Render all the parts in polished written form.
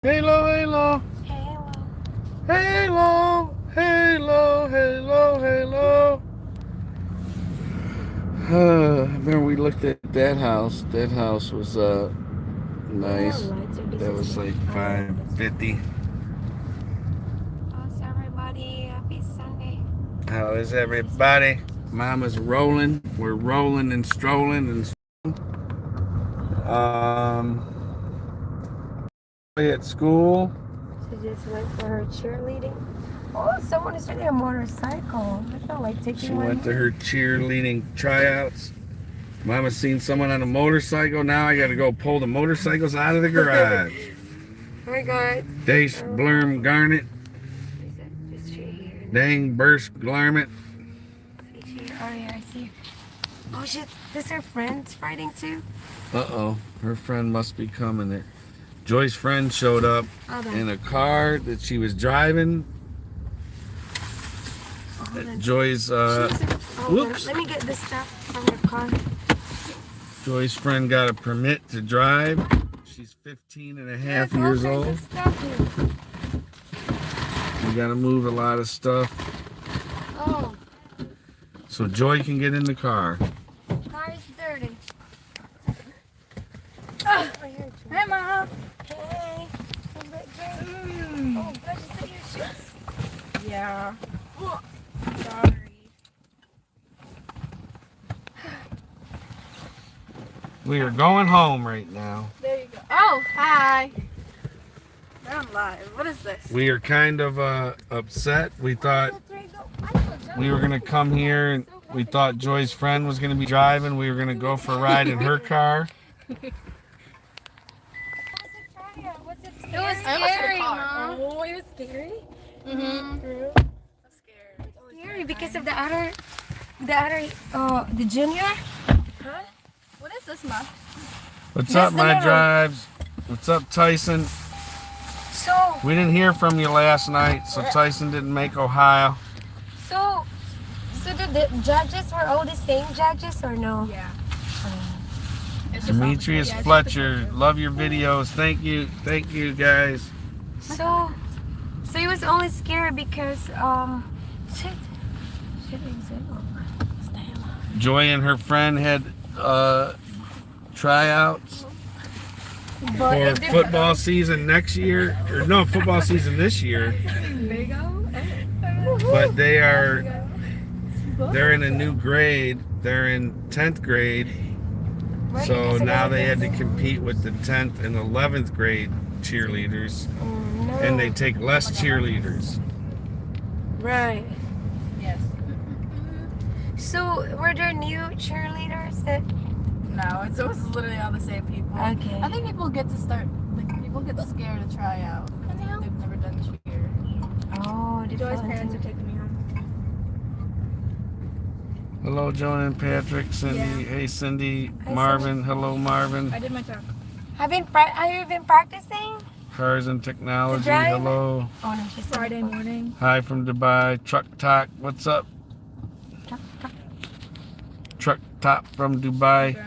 Halo, halo. Halo. Halo, halo, halo, halo. Remember we looked at that house. That house was nice. That was like $550. How's everybody? Happy Sunday. How is everybody? Mama's rolling. We're rolling and strolling and at school. She just went for her cheerleading. Oh, someone is riding a motorcycle. I felt like taking She one. went to her cheerleading tryouts. Mama's seen someone on a motorcycle. Now I got to go pull the motorcycles out of the garage. Hi guys. Dace Blurm Garnet. Just straight here. Dang Burst Glarmet. Oh yeah, I see. Oh shit, this her friend's riding too? Uh-oh. Her friend must be coming there. Joy's friend showed up in a car that she was driving. Joy's, whoops. Let me get this stuff from the car. Joy's friend got a permit to drive. She's 15 and a half years old. You gotta move a lot of stuff. Oh. So Joy can get in the car. Car is dirty. Oh, hey, Mom. Hey. Oh, gosh, is that your shoes? Yeah. Sorry. We are going home right now. There you go. Oh, hi. I'm live. What is this? We are kind of upset. We thought we were gonna come here and we thought Joy's friend was gonna be driving. We were gonna go for a ride in her car. It was scary, Mom. Oh, it was scary? Mm-hmm. I'm scared. Scary because of the junior. Huh? What is this, Mom? What's That's up, the my little- drives? What's up, Tyson? So We didn't hear from you last night, so Tyson didn't make Ohio. the judges were all the same judges or no? Yeah. It's just Demetrius yeah, it's Fletcher, just a love your videos. Thank you guys. So it was only scary because shit. Joy and her friend had tryouts for football season next year, or no, football season this year. There you go. But they're in a new grade. They're in 10th grade. So now they had to compete with the 10th and 11th grade cheerleaders, and they take less cheerleaders. Right. Yes. So were there new cheerleaders that? No, it was literally all the same people. Okay. I think people get scared to try out. They've never done cheer. Oh, Joy's parents are taking me home. Hello, Joan and Patrick, Cindy. Yeah. Hey, Cindy. Hi, Marvin. Hello, Marvin. I did my job. Have you been practicing? Cars and Technology. To drive? Hello. Oh no, she's Friday morning. Hi from Dubai. Truck Talk. What's up? Truck Top from Dubai.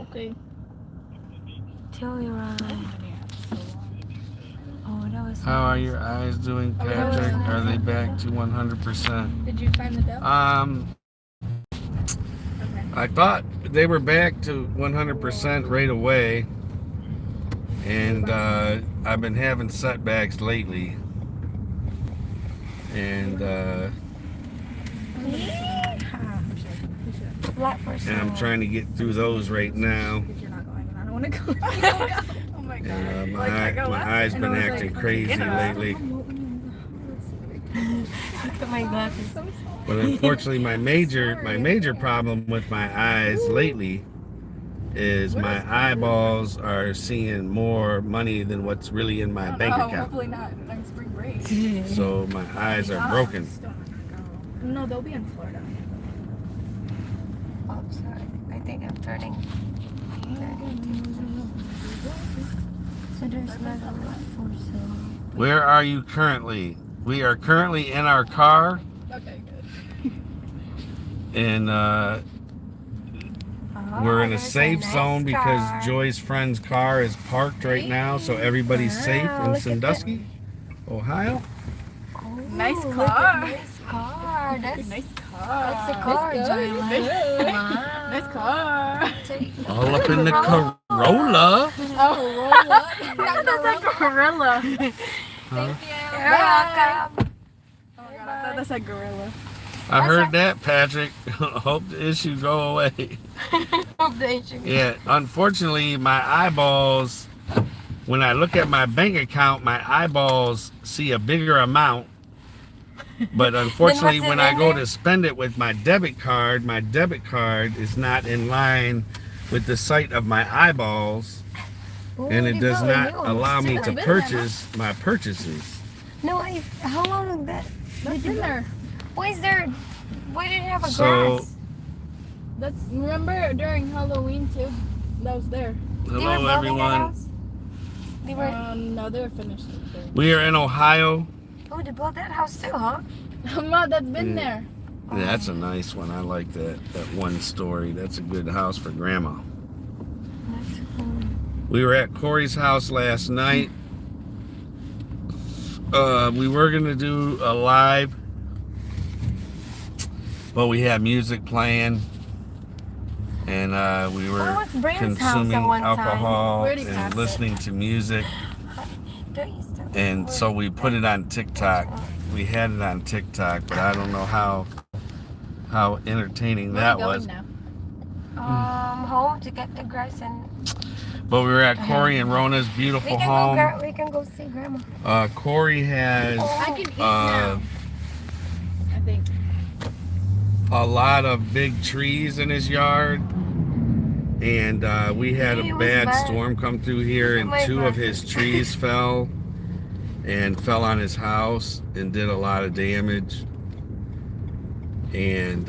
Okay. Tell your eyes. Oh, that was. How are your eyes doing, Patrick? Are they back to 100%? Did you find the dough? I thought they were back to 100% right away, and I've been having setbacks lately, and I'm trying to get through those right now. You're not going, and I don't want to go. Oh my god. And Like, my eyes been acting crazy lately. Look at my glasses. But unfortunately, my major problem with my eyes lately is my eyeballs are seeing more money than what's really in my bank account. Hopefully not during spring break. So my eyes are broken. No, they'll be in Florida. Oh, sorry. I think I'm turning. So there's another one for sale. Where are you currently? We are currently in our car, Okay, good. and We're in a there's safe nice zone because car. Joy's friend's car is parked right now, so everybody's safe Wow, in look at Sandusky, Ohio. Oh, Nice look car. at nice car. That's Nice car. That's the car, Joy. Wow. Nice car. All up in the Corolla. Oh, that's a gorilla. Huh? You're welcome. Oh my god, I thought that's a gorilla. I heard that, Patrick. Hope the issue go away. Yeah, unfortunately, my eyeballs, when I look at my bank account, my eyeballs see a bigger amount. But unfortunately, when I go to spend it with my debit card is not in line with the sight of my eyeballs. And it does not allow me to purchase my purchases. No, how long that? That's in there. Why is there? Why did it have a So- grass? That's, remember during Halloween too? That was there. They were Hello, building that everyone. house? They were. No, they were finished. We are in Ohio. Oh, they built that house too, huh? Ma, that's been there. Yeah, that's a nice one. I like that one story. That's a good house for grandma. That's cool. We were at Corey's house last night. We were gonna do a live, but we had music playing, and we were Where was Brand's house at consuming one time? alcohol Where'd he and pass it? listening to music, Don't you stop. and so we put it on TikTok. We had it on TikTok, but I don't know how entertaining Where that are you going was. now? Home to get the grass and But we were at Corey and Rona's we beautiful can home. go. We can go see Grandma. Corey has I can eat now. I think. a lot of big trees in his yard, and we had It a was bad bad. storm come through here, and my 2 of God. his trees fell on his house and did a lot of damage. And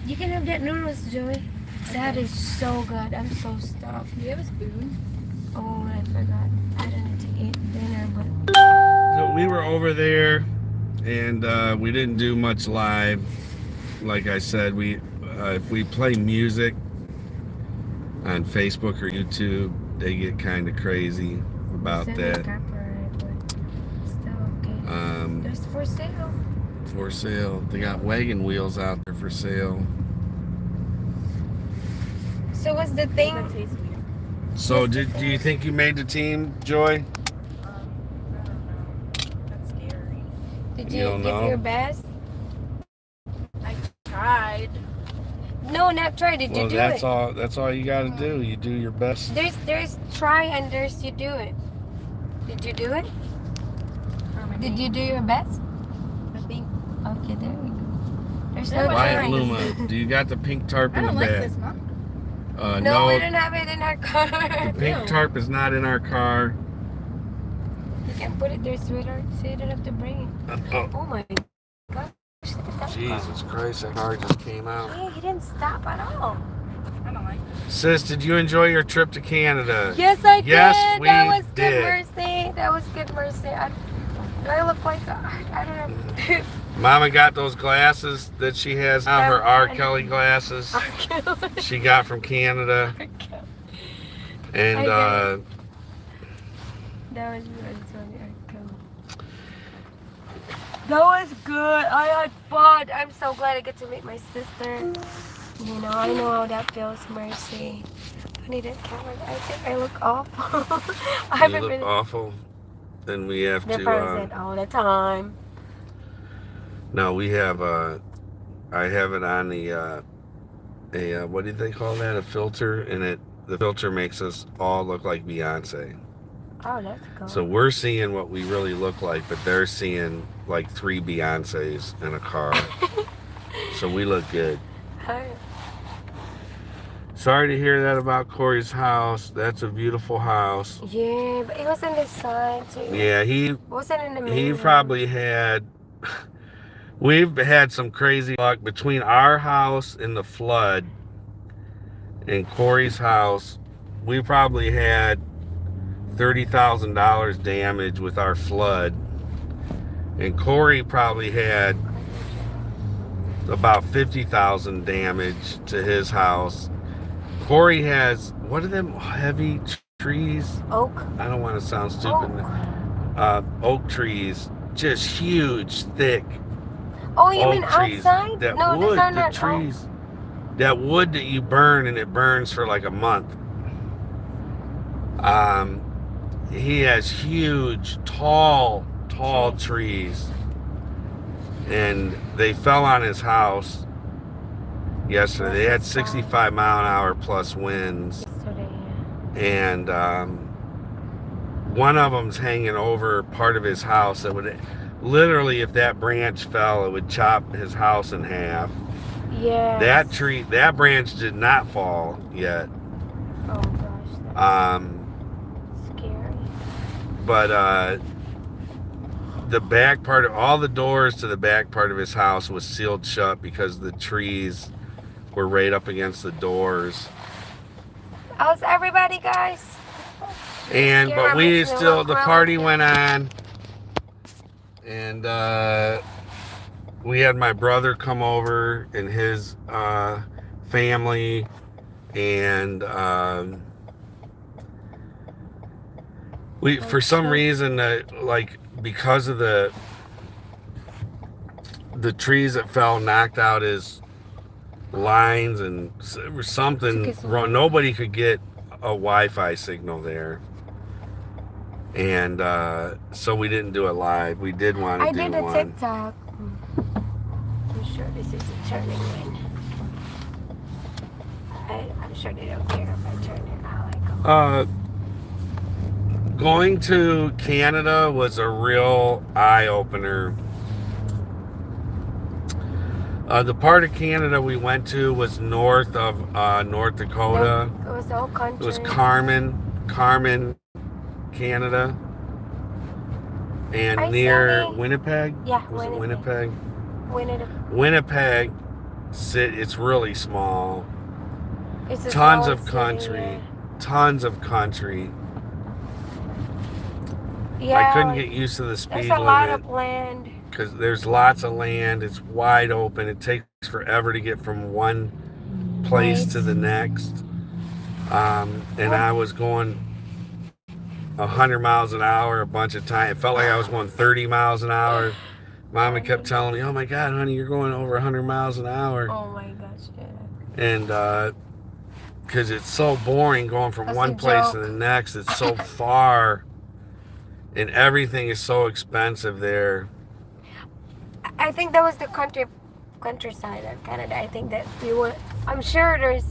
You can have that noodles, Joey. That is so good. I'm so stuffed. Do you have a spoon? Oh, I forgot. I didn't to eat dinner, but so we were over there, and we didn't do much live. Like I said, if we play music on Facebook or YouTube, they get kind of crazy about it's that. copyright, but still okay. There's for sale. For sale. They got wagon wheels out there for sale. So what's the That thing? tastes weird. So do you think you made the team, Joy? That's scary. Did You you don't give know? your best? I tried. No, not try. Did you Well, do that's it? all. That's all you got to do. You do your best. There's try and there's you do it. Did you do it? Did you do your best? I think. Okay, there we go. There's Yeah, no why Wyatt trying. Luma, do you got the pink tarp I in the don't like bag? this, Mom. No, No, we don't have it in our car. the pink tarp is not in our car. You can put it there, sweetheart. So you don't have to bring it. Oh, Oh my gosh. Look at that Jesus Christ, that car just came out. car. Hey, he didn't stop at all. I don't like this. Sis, did you enjoy your trip to Canada? Yes, I Yes, did. we That was did. good mercy. That was good mercy. Do I look like I don't know. Mama got those glasses that she has now, her R. Kelly glasses she got from Canada. And That was good. Sorry, that was good. I had fun. I'm so glad I get to meet my sister. You know, I know how that feels, Mercy. I need a camera. I think I look awful. I you haven't look been. awful. Then we have They're to. present all the time. No, we have. I have it on the. What do they call that? A filter, and the filter makes us all look like Beyonce. Oh, that's cool. So we're seeing what we really look like, but they're seeing like 3 Beyoncés in a car. So we look good. Hi. Sorry to hear that about Corey's house. That's a beautiful house. Yeah, but it was on the side too. Yeah, he Wasn't in the middle. he probably had. We've had some crazy luck between our house and the flood and Corey's house. We probably had $30,000 damage with our flood, and Corey probably had about 50,000 damage to his house. Corey has, what are them heavy trees? Oak. I don't want to sound stupid. Oak trees, just huge, thick. Oh, you oak mean trees. outside? That No, wood, these are the not trees. That wood that you burn and it burns for like a month. He has huge, tall trees, and they fell on his house yesterday. They had 65-mile-an-hour plus winds, Yesterday, and one of them's hanging over part of his house. That would literally, if that branch fell, it would chop his house in half. yeah. That branch did not fall yet. Oh gosh, that's scary. But the back part of all the doors to the back part of his house was sealed shut because the trees were right up against the doors. How's everybody, guys? But we still, the party went on, and we had my brother come over and his family, and we, for some reason, like, because of the trees that fell, knocked out his lines, and there was something wrong. Nobody could get a Wi-Fi signal there, and so we didn't do it live. We did want to do one. I did a TikTok. I'm sure this is a turning lane. I'm sure they don't care if I turn it. I like them. Going to Canada was a real eye-opener. The part of Canada we went to was north of North Dakota. It was the whole country. It was Carmen, Canada. And near Winnipeg? Yeah, was Winnipeg. Winnipeg. It's really small. It's a tons small of country. city, Tons of country. yeah. I couldn't get used to the speed limit. There's a lot of land. Because there's lots of land. It's wide open. It takes forever to get from one place to the next. And I was going 100 miles an hour a bunch of times. It felt like I was going 30 miles an hour. Mama kept telling me, "Oh my God, honey, you're going over 100 miles an hour." Oh my gosh, yeah. And because it's so boring going from one place to the next. It's so far, and everything is so expensive there. I think that was the countryside of Canada. I think that I'm sure there's,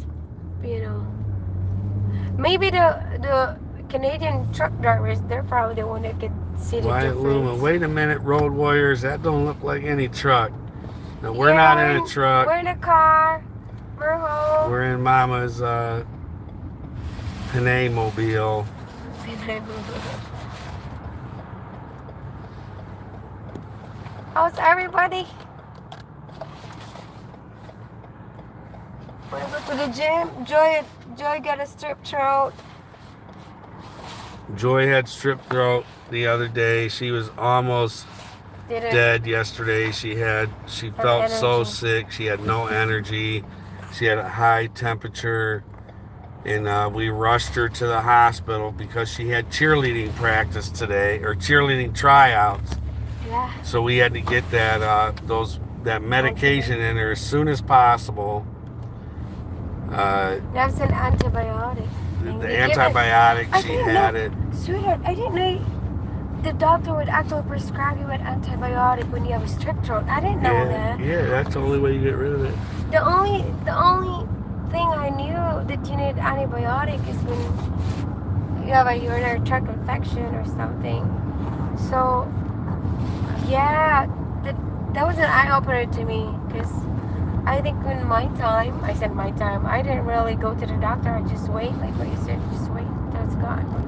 maybe the Canadian truck drivers, they're probably the one that could see the difference. Luma, wait a minute, road warriors, that don't look like any truck. No, we're not in a truck. We're in a car. We're home. We're in Mama's Panay mobile. How's everybody? Wanna go to the gym? Joy got a strep throat. Joy had strep throat the other day. She was almost dead yesterday. She felt so sick. She had no energy. She had a high temperature, and we rushed her to the hospital because she had cheerleading practice today, or cheerleading tryouts. Yeah. So we had to get that medication in her as soon as possible. That's an antibiotic. The antibiotic, she had it. Sweetheart, I didn't know the doctor would actually prescribe you an antibiotic when you have a strep throat. I didn't know that. Yeah, that's the only way you get rid of it. The only thing I knew that you need antibiotic is when you have a urinary tract infection or something. So, yeah, that was an eye-opener to me, because I think in my time, I didn't really go to the doctor. I just wait, like what you said, just wait till it's gone.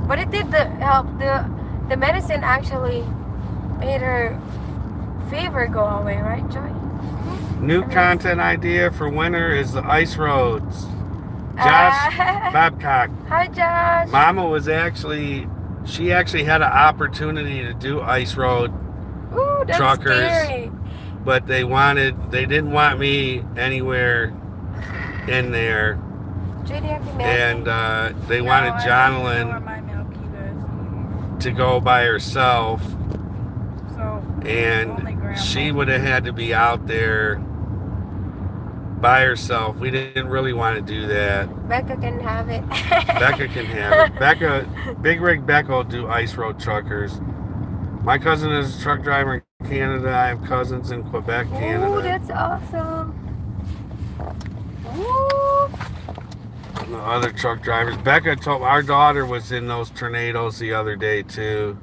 But it did help. The medicine actually made her fever go away, right, Joy? New content idea for winter is the ice roads. Josh Babcock. Hi, Josh. Mama she actually had an opportunity to do ice road Ooh, that's truckers. scary. but they didn't want me anywhere in there, Joy, do you have the milk? and they No, wanted I don't know where Jonalyn my milk is. to go by herself, So only and grandma. she would have had to be out there by herself. We didn't really want to do that. Becca can have it. Becca can have it. Becca, Big Rig Becca will do ice road truckers. My cousin is a truck driver in Canada. I have cousins in Quebec, Canada. Ooh, that's awesome. Ooh. And the other truck drivers. Becca told our daughter was in those tornadoes the other day too.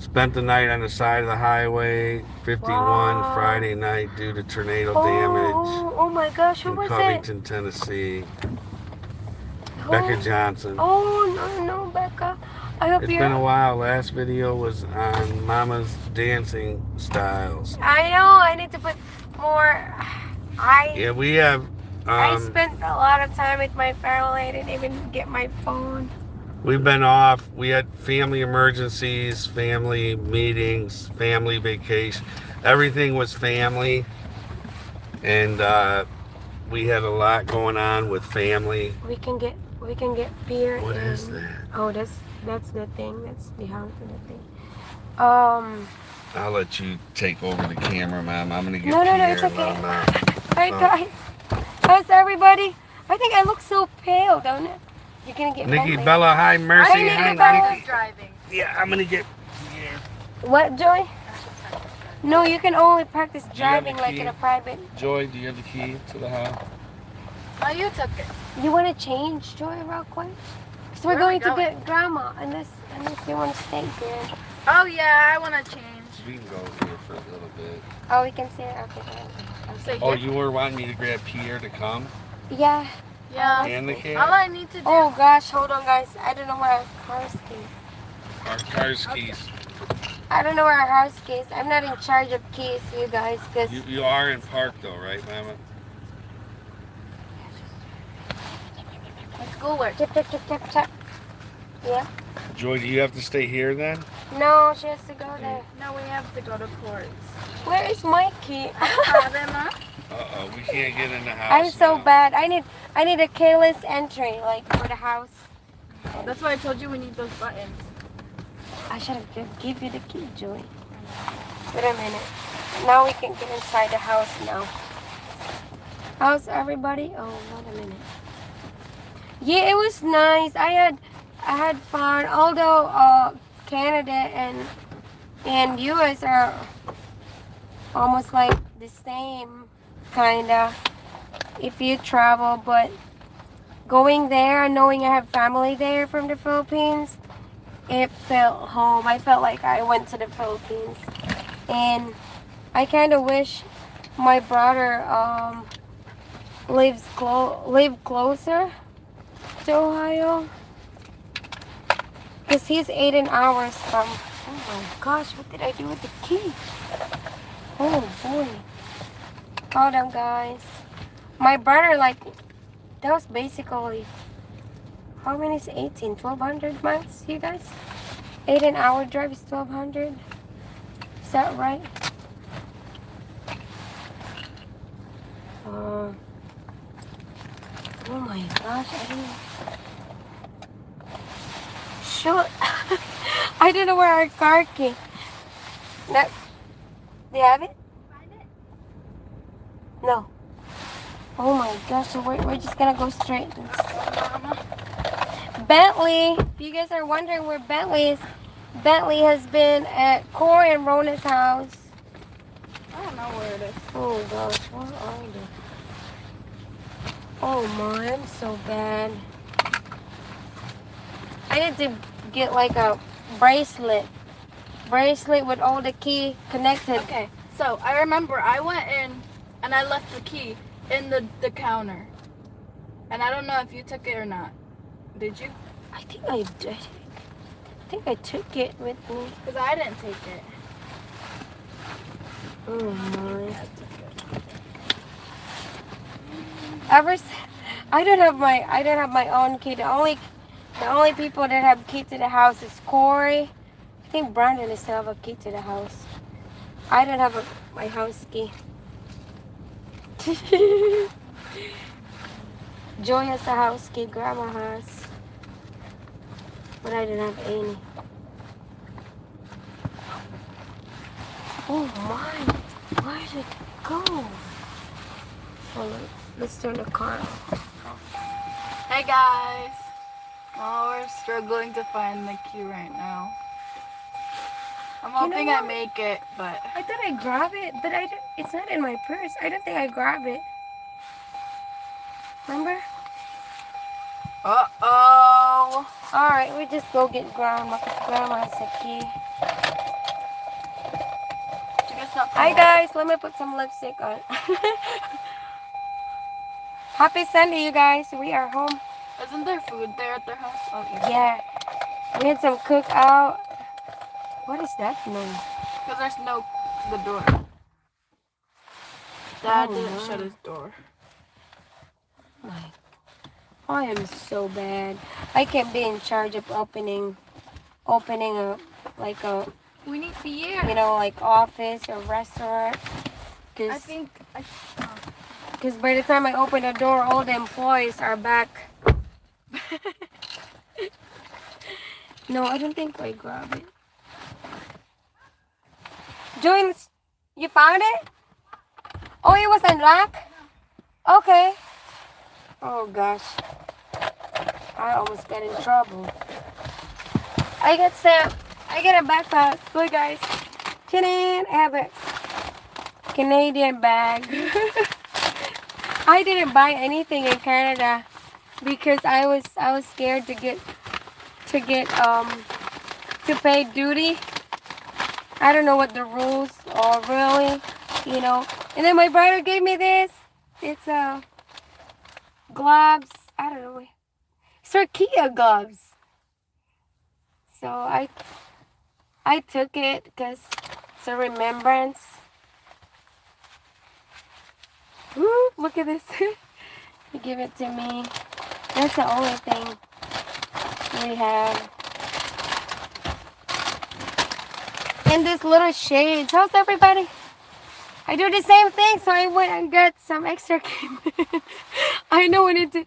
Spent the night on the side of the highway, 51 Wow. Friday night due to tornado damage Oh my gosh, who in was Covington, Tennessee. it? Becca Johnson. Oh, no, Becca. I hope It's you're... been a while. Last video was on Mama's dancing styles. I know, I need to put more... Yeah, we have... I spent a lot of time with my family. I didn't even get my phone. We've been off. We had family emergencies, family meetings, family vacation. Everything was family. And we had a lot going on with family. We can get beer. What is that? Oh, that's the thing. That's the house of the thing. I'll let you take over the camera, Mom. I'm going to get No, Pierre it's okay. and Mama. Hi guys. How's everybody? I think I look so pale, don't it? You're gonna get Nikki, Bentley. Bella, hi, Mercy. I need Hi, to buy- Nikki. Driving. Yeah, I'm going to get Pierre. What, Joy? No, you can only practice you have driving the like key? in a private. Joy, do you have the key to the house? No, you took it. You want to change, Joy, real quick? Because we're Where are we going to going? get grandma, unless you want to stay here. Oh yeah, I want to change. We can go here for a little bit. Oh, we can stay. Okay. So Oh, yeah. you were wanting me to grab Pierre to come? Yeah. And Yeah. the kid? All I need to do. Oh gosh, hold on, guys. I don't know where our house is. Our car's keys. I don't know where our house is. I'm not in charge of keys, you guys, because You are in park though, right, Mama? It's schoolwork. tap. Yeah. Joy, do you have to stay here then? No, she has to go there. No, we have to go to court. Where is my key? Uh-oh, we can't get in the house. I'm so now. bad. I need a keyless entry, like for the house. That's why I told you we need those buttons. I should have give you the key, Joey. Wait a minute. Now we can get inside the house now. How's everybody? Oh, wait a minute. Yeah, it was nice. I had fun. Although Canada and US are almost like the same kinda if you travel, but going there and knowing I have family there from the Philippines, it felt home. I felt like I went to the Philippines, and I kind of wish my brother lived closer to Ohio, because he's 18 hours from. Oh my gosh, what did I do with the key? Oh boy. Hold on, guys. My brother, like, that was basically, how many is 18? 1,200 miles, you guys? 18-hour drive is 1,200. Is that right? Oh my gosh, I didn't... Shoot. I don't know where our car key. No. Do you have it? No. Oh my gosh, so we're just gonna go straight. Bentley, if you guys are wondering where Bentley is, Bentley has been at Corey and Rona's house. I don't know where it is. Oh gosh, where are they? Oh my, I'm so bad. I need to get like a bracelet with all the key connected. Okay, so I remember I went in and I left the key in the counter. And I don't know if you took it or not. Did you? I think I did. I think I took it with me. Because I didn't take it. Oh my. I don't have my own key. The only people that have key to the house is Corey. I think Brandon still have a key to the house. I don't have my house key. Joy has a house key, Grandma has. But I didn't have any. Oh my, where did it go? Hold on, let's turn the car off. Hey guys. Oh, we're struggling to find the key right now. I'm hoping I make it, but I thought I grabbed it, but it's not in my purse. I don't think I grabbed it. Remember? uh-oh. Alright, we just go get Grandma because Grandma has a key. Did you get something? Hi guys, let me put some lipstick on. Happy Sunday, you guys. We are home. Isn't there food there at their house? Oh, Yeah. We had some cookout. What is that noise? because there's the door. Dad didn't shut his door. I am so bad. I can't be in charge of opening a We need beer. like office or restaurant. I think Because by the time I open the door, all the employees are back. No, I don't think I grabbed it. Joy, you found it? Oh, it was unlocked? Okay. Oh gosh. I almost got in trouble. I get a backpack. Look guys. Ta-da! I have a Canadian bag. I didn't buy anything in Canada because I was scared to pay duty. I don't know what the rules are really, And then my brother gave me this. It's gloves. I don't know. Cirkia gloves. So I took it because it's a remembrance. Woo, look at this. You give it to me. That's the only thing we have. And this little shades. How's everybody? I do the same thing, so I went and got some extra candy. I know when it.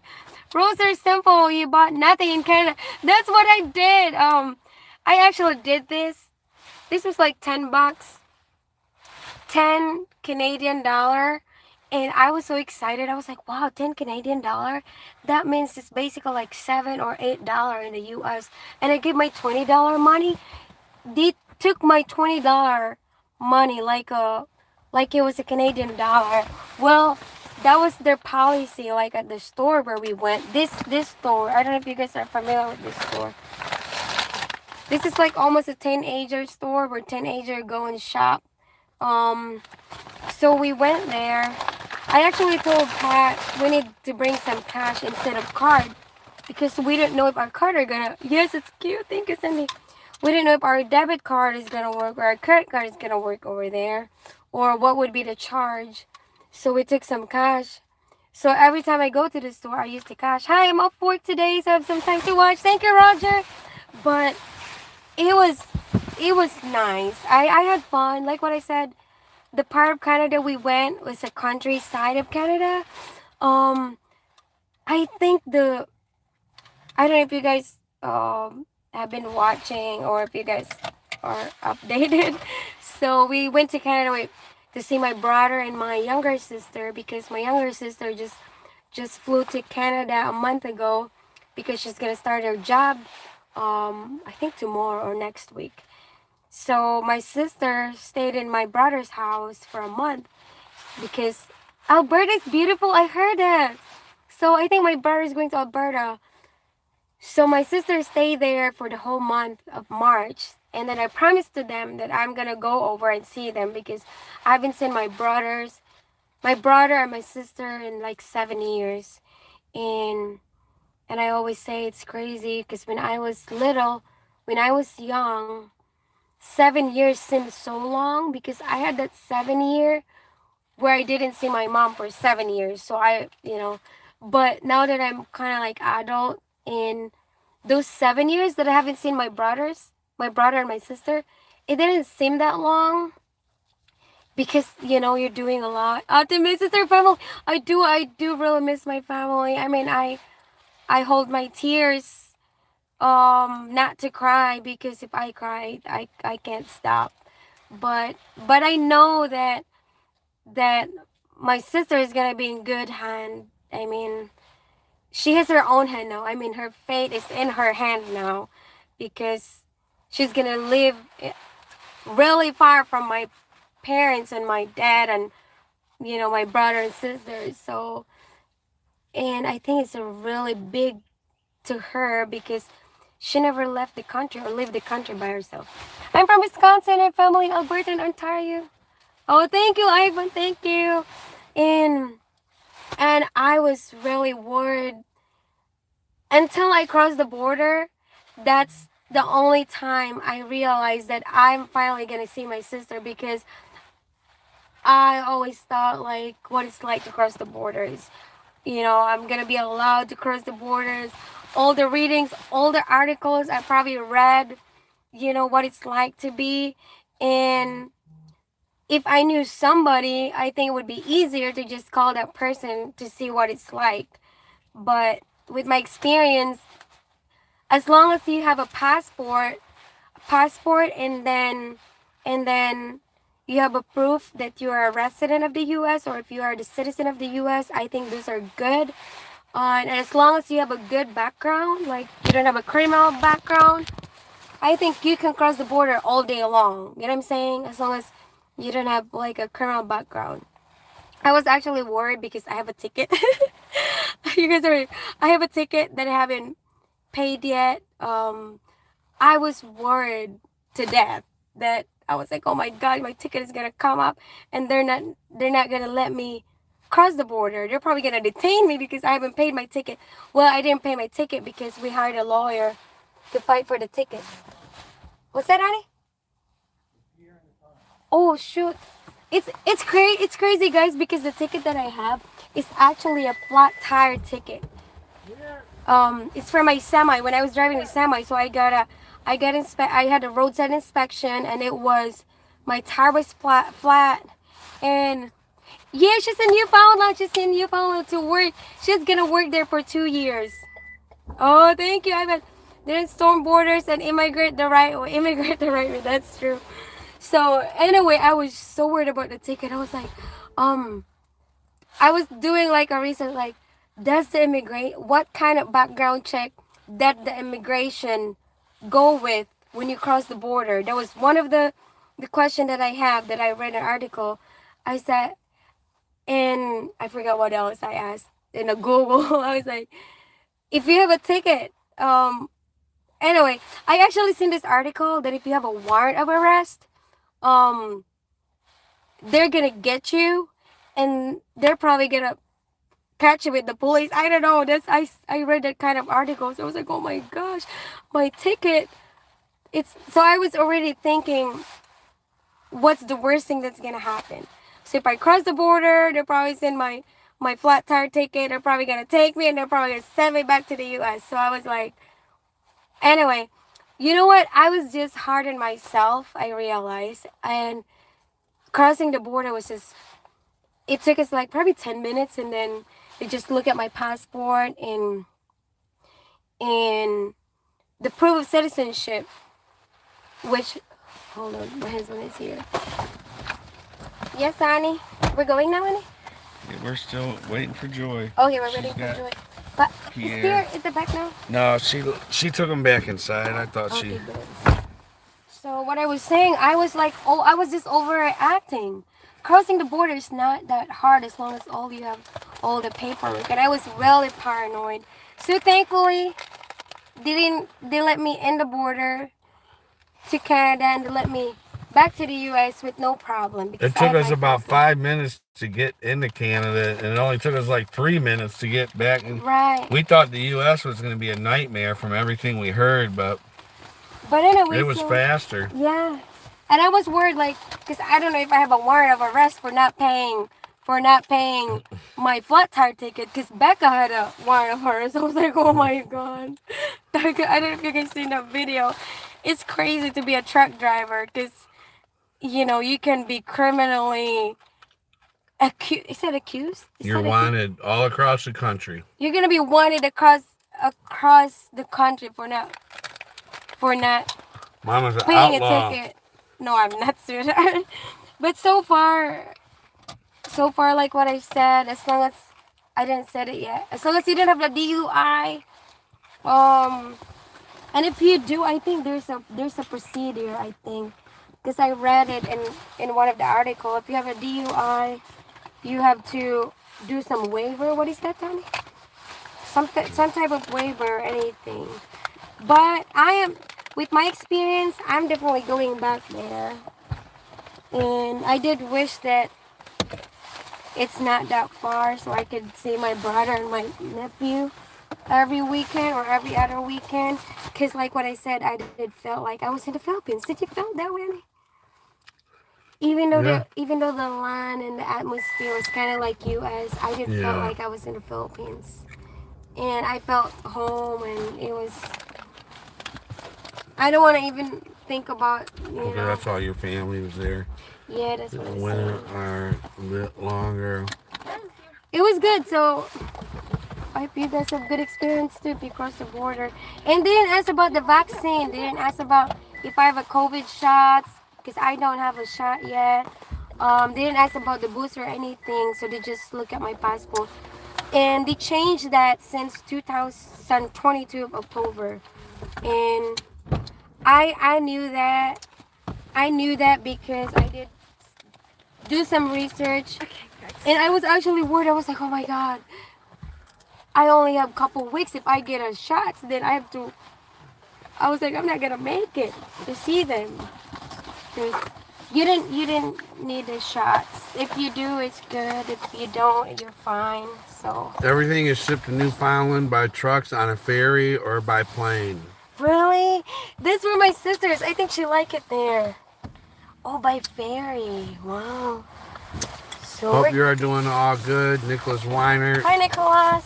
Rules are simple. You bought nothing in Canada. That's what I did. I actually did this. This was like $10, 10 Canadian dollar, and I was so excited. I was like, wow, 10 Canadian dollar. That means it's basically like $7 or $8 in the U.S. And I gave my $20 money. They took my $20 money like it was a Canadian dollar. Well, that was their policy. Like at the store where we went, this store. I don't know if you guys are familiar with this store. This is like almost a teenager store where teenagers go and shop. So we went there. I actually told Pat we need to bring some cash instead of card because we didn't know if our card are gonna. Yes, it's cute. Thank you, Cindy. We didn't know if our debit card is gonna work or our credit card is gonna work over there, or what would be the charge. So we took some cash. So every time I go to the store, I use the cash. Hi, I'm off work today, so I have some time to watch. Thank you, Roger. But it was nice. I had fun. Like what I said, the part of Canada we went was the countryside of Canada. I think I don't know if you guys have been watching or if you guys are updated. So we went to Canada to see my brother and my younger sister because my younger sister just flew to Canada a month ago because she's gonna start her job I think tomorrow or next week. So my sister stayed in my brother's house for a month because Alberta's beautiful. I heard that. So I think my brother is going to Alberta. So my sister stayed there for the whole month of March. And then I promised to them that I'm going to go over and see them because I haven't seen my brother and my sister in like 7 years. And I always say it's crazy because when I was young, 7 years seemed so long because I had that 7 year where I didn't see my mom for 7 years. So but now that I'm kind of like adult, in those 7 years that I haven't seen my brother and my sister, it didn't seem that long. because you're doing a lot. To miss their family. I do really miss my family. I mean, I hold my tears not to cry, because if I cry, I can't stop. But I know that my sister is gonna be in good hand. I mean, she has her own hand now. I mean, her fate is in her hand now, because she's gonna live really far from my parents and my dad and my brother and sisters. So, and I think it's a really big to her, because she never left the country or lived the country by herself. I'm from Wisconsin and family Alberta and Ontario. Oh, thank you, Ivan. Thank you. And I was really worried until I crossed the border. That's the only time I realized that I'm finally gonna see my sister, because I always thought like what it's like to cross the borders. I'm gonna be allowed to cross the borders. All the readings, all the articles I probably read, what it's like to be. And if I knew somebody, I think it would be easier to just call that person to see what it's like. But with my experience, as long as you have a passport, and then you have a proof that you are a resident of the US, or if you are the citizen of the US, I think those are good. And as long as you have a good background, like you don't have a criminal background, I think you can cross the border all day long. You know what I'm saying? As long as you don't have like a criminal background. I was actually worried because I have a ticket. You guys are. I have a ticket that I haven't paid yet. I was worried to death that I was like, oh my god, my ticket is gonna come up, and they're not gonna let me cross the border. They're probably gonna detain me because I haven't paid my ticket. Well, I didn't pay my ticket because we hired a lawyer to fight for the ticket. What's that, Annie? Oh shoot. It's crazy, guys, because the ticket that I have is actually a flat tire ticket. It's for my semi. When I was driving the semi, so I had a roadside inspection, and it was my tire was flat, and yeah, she's in Newfoundland. She's in Newfoundland to work. She's gonna work there for 2 years. Oh, thank you, Ivan. Then storm borders and immigrate the right way. Immigrate the right way. That's true. So anyway, I was so worried about the ticket. I was like, I was doing like a research, like, does the what kind of background check that the immigration go with when you cross the border? That was one of the question that I have, that I read an article. I said, and I forgot what else I asked in a Google. I was like, if you have a ticket, anyway, I actually seen this article that if you have a warrant of arrest, they're gonna get you, and they're probably gonna catch you with the police. I don't know. I read that kind of article, so I was like, oh my gosh, my ticket. So I was already thinking, what's the worst thing that's gonna happen? So if I cross the border, they're probably send my flat tire ticket. They're probably gonna take me, and they're probably gonna send me back to the U.S. So I was like, anyway, you know what? I was just hard on myself, I realized, and crossing the border was just. It took us like probably 10 minutes, and then they just look at my passport and the proof of citizenship, which, hold on, my husband is here. Yes, Annie? We're going now, Annie? Yeah, we're still waiting for Joy. Okay, we're waiting for Joy. But is Pierre at the back now? No, she took him back inside. I thought Okay, good. So what I was saying, I was like, I was just overacting. Crossing the border is not that hard as long as you have all the paperwork. And I was really paranoid. So thankfully, they let me in the border to Canada, and they let me back to the U.S. with no problem. It took us about 5 minutes to get into Canada, and it only took us like 3 minutes to get back. And right. We thought the U.S. was going to be a nightmare from everything we heard, but anyway, it was faster. Yeah. And I was worried, like, because I don't know if I have a warrant of arrest for not paying my flat tire ticket, because Becca had a warrant of arrest. I was like, oh my god. I don't know if you can see that video. It's crazy to be a truck driver, because you can be criminally accused. Is that accused? You're wanted all across the country. You're gonna be wanted across the country for not Mama's an paying outlaw. a ticket. No, I'm not sweetheart. But so far, like what I said, as long as I didn't say it yet, as long as you didn't have the DUI, and if you do, I think there's a procedure. I think because I read it in one of the article. If you have a DUI, you have to do some waiver. What is that, Tony? Some type of waiver or anything. But with my experience, I'm definitely going back there. And I did wish that it's not that far so I could see my brother and my nephew every weekend or every other weekend. Because like what I said, I did feel like I was in the Philippines. Did you feel that way? Even though the land and the atmosphere was kind of like US, I did feel like I was in the Philippines. And I felt home, and it was... I don't want to even think about, Okay, that's all your family was there. Yeah, that's what I said. Winter are a bit longer. It was good, so I hope you guys have good experience too if you cross the border. And they didn't ask about the vaccine. They didn't ask about if I have a COVID shots, because I don't have a shot yet. They didn't ask about the booster or anything, so they just look at my passport. And they changed that since 2022 of October. And I knew that. I knew that because I did do some research. And I was actually worried. I was like, oh my God. I only have a couple weeks. If I get a shot, then I have to... I was like, I'm not going to make it to see them. You didn't need the shots. If you do, it's good. If you don't, you're fine. So Everything is shipped to Newfoundland by trucks on a ferry or by plane. really, this were my sisters. I think she like it there. Oh, by ferry. Wow. So Hope you are doing all good. Nicholas Weiner. hi, Nicholas.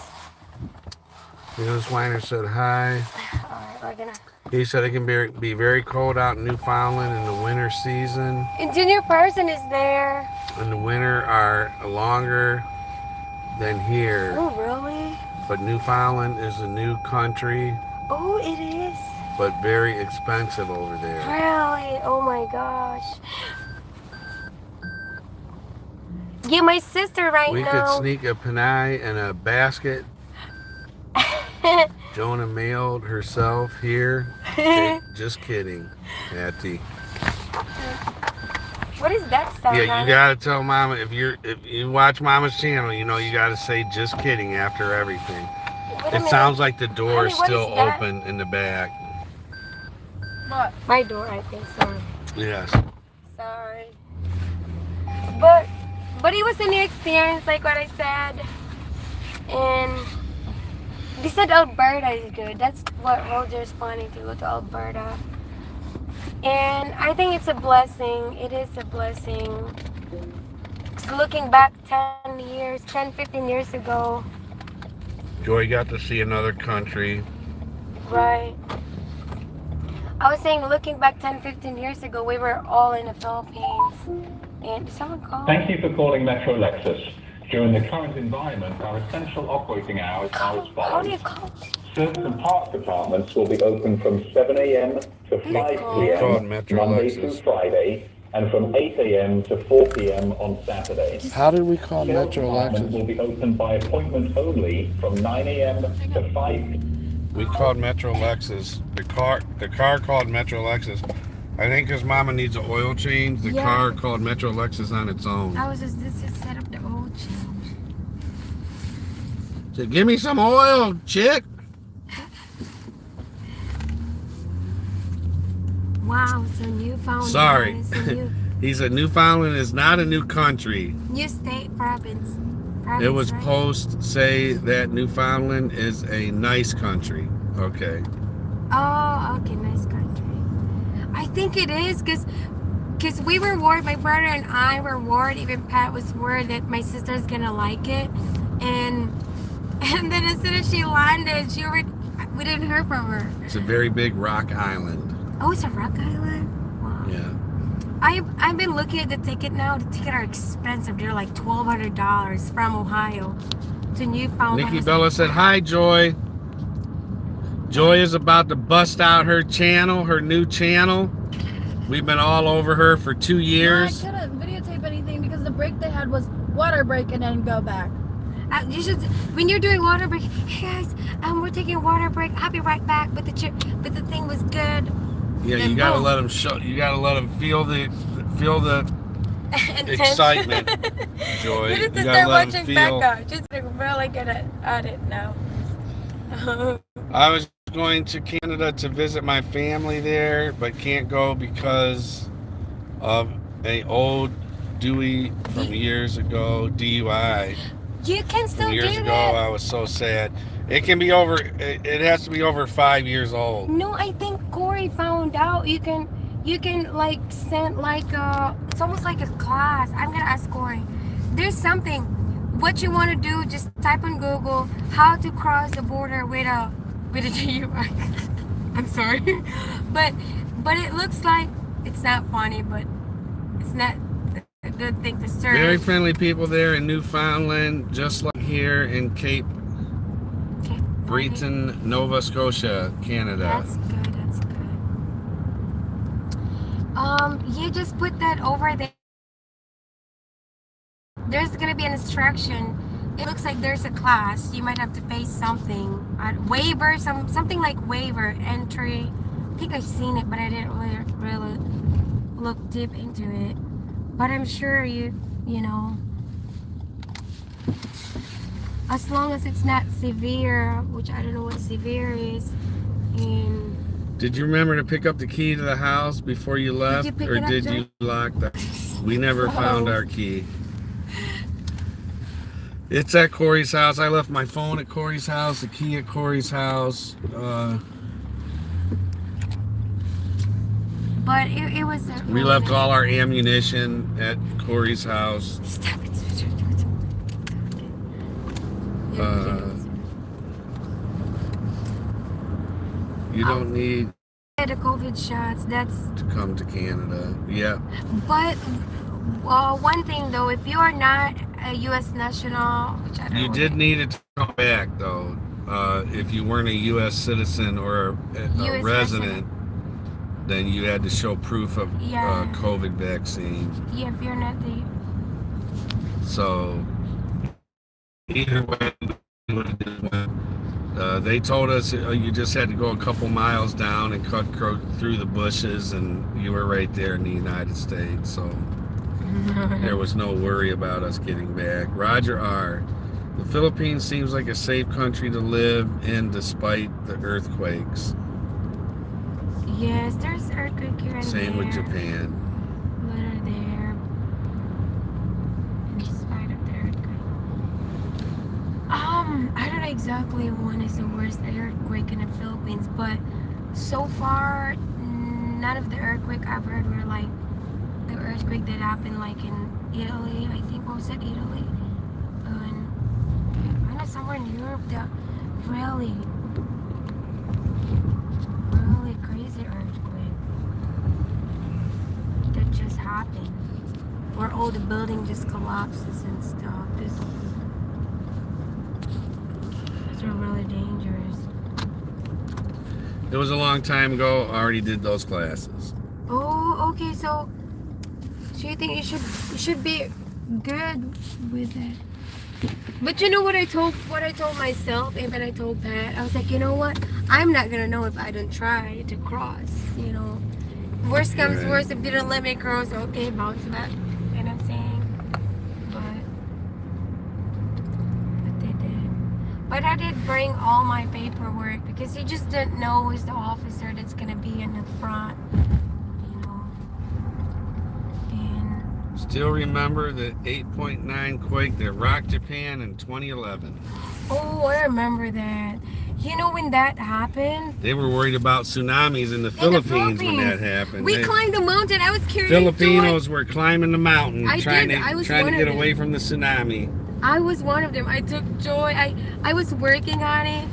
Nicholas Weiner said hi. All right, we're gonna. He said it can be very cold out in Newfoundland in the winter season. And junior person is there. And the winter are longer than here. Oh, really? But Newfoundland is a new country, Oh, it is. but very expensive over there. Really? Oh my gosh. Yeah, my sister right We now. could sneak a panai and a basket. Jonah mailed herself here. Okay, just kidding, Hattie. What is that sound? Yeah, you gotta tell Mama if you watch Mama's channel, you know you gotta say just kidding after everything. Wait a It minute. sounds like the door Honey, is what still is that? open in the back. What? My door, I think. Sorry. Yes. Sorry. But it was a new experience, like what I said. And they said Alberta is good. That's what Roger's planning to go to Alberta. And I think it's a blessing. It is a blessing. 'Cause looking back 10, 15 years ago, Joy got to see another country. right? I was saying, looking back 10, 15 years ago, we were all in the Philippines. And someone called. Thank you for calling Metro Lexus. During the current environment, our essential operating hours are as How do you follows. call? Service and parts departments will be open from 7 a.m. to 5 called p.m. Metro Monday Lexus. through Friday, and from 8 a.m. to 4 p.m. on Saturday. How did we call Sales Metro department will Lexus? be open by appointment only from 9 a.m. to 5 We called Metro Lexus. The car called Metro Lexus. I think because Mama needs an oil change, the Yeah. car called Metro Lexus on its own. This is set up the old change. Said, give me some oil, chick. Wow, it's a Newfoundland. Sorry. It's a He said Newfoundland is not a new country. new state province. It was right? post say that Newfoundland is a nice country. Okay. Oh, okay, nice country. I think it is because we were worried. My brother and I were worried. Even Pat was worried that my sister's gonna like it, and then as soon as she landed, we didn't hear from her. It's a very big rock island. Oh, it's a rock island. Wow. Yeah. I've been looking at the ticket now. The tickets are expensive. They're like $1,200 from Ohio to Newfoundland. Nikki Bella said, "Hi, Joy." Joy is about to bust out her channel, her new channel. We've been all over her for 2 years. No, I couldn't videotape anything because the break they had was water break and then go back. You should, when you're doing water break, hey guys, we're taking a water break. I'll be right back. But the thing was good. Yeah, you gotta let them show. You gotta let them feel the excitement. Joy, You need to you start gotta let them watching feel. back up. Just really good at it now. I was going to Canada to visit my family there, but can't go because of a old Dewey from years ago DUI. You can still From years do ago, that. I was so sad. It can be over. It has to be over 5 years old. No, I think Corey found out you can like send like it's almost like a class. I'm gonna ask Corey. There's something. What you want to do? Just type on Google how to cross the border with a DUI. I'm sorry, but it looks like it's not funny, but it's not a good thing to search. Very friendly people there in Newfoundland, just like here in Cape Breton, Nova Scotia, Canada. That's good. That's good. You just put that over there. There's gonna be an instruction. It looks like there's a class. You might have to pay something. Waiver, something like waiver entry. I think I've seen it, but I didn't really look deep into it. But I'm sure you know, as long as it's not severe, which I don't know what severe is. And Did you remember to pick up the key to the house before you left, you pick or it up, did Joe? you lock the? We never found our key. It's at Corey's house. I left my phone at Corey's house, the key at Corey's house. but it was. We left all our ammunition at Corey's house. Stop it. You don't need The COVID shots. That's. to come to Canada. Yeah. But one thing though, if you are not a U.S. national, which I don't You know did what need it to come back though. If you weren't a U.S. citizen or a US resident, then you had to show proof of Yeah. COVID vaccine. Yeah, if you're not the. So either way, they told us you just had to go a couple miles down and cut through the bushes, and you were right there in the United States. So there was no worry about us getting back. Roger R. The Philippines seems like a safe country to live in despite the earthquakes. Yes, there's earthquake here and Same there. with Japan. Little there. In spite of the earthquake. I don't know exactly when is the worst earthquake in the Philippines, but so far, none of the earthquake I've heard were like the earthquake that happened like in Italy. I think, what was it, Italy? And I know somewhere in Europe that really crazy earthquake that just happened, where all the building just collapses and stuff. These are really dangerous. It was a long time ago. I already did those classes. Oh, okay. So you think you should be good with it? But you know what I told myself, and then I told Pat, I was like, you know what? I'm not gonna know if I don't try to cross. You know, worst comes Right. worst, if they don't let me cross, okay, bounce back. You know what I'm saying? But they did. But I did bring all my paperwork because you just didn't know who's the officer that's gonna be in the front. You know, and. Still remember the 8.9 quake that rocked Japan in 2011. Oh, I remember that. You know when that happened? They were worried about tsunamis in the Philippines when that happened. We climbed the mountain. I was curious. Filipinos were climbing the mountain I trying did. I was to one of get them. away from the tsunami. I was one of them. I took joy. I was working on it,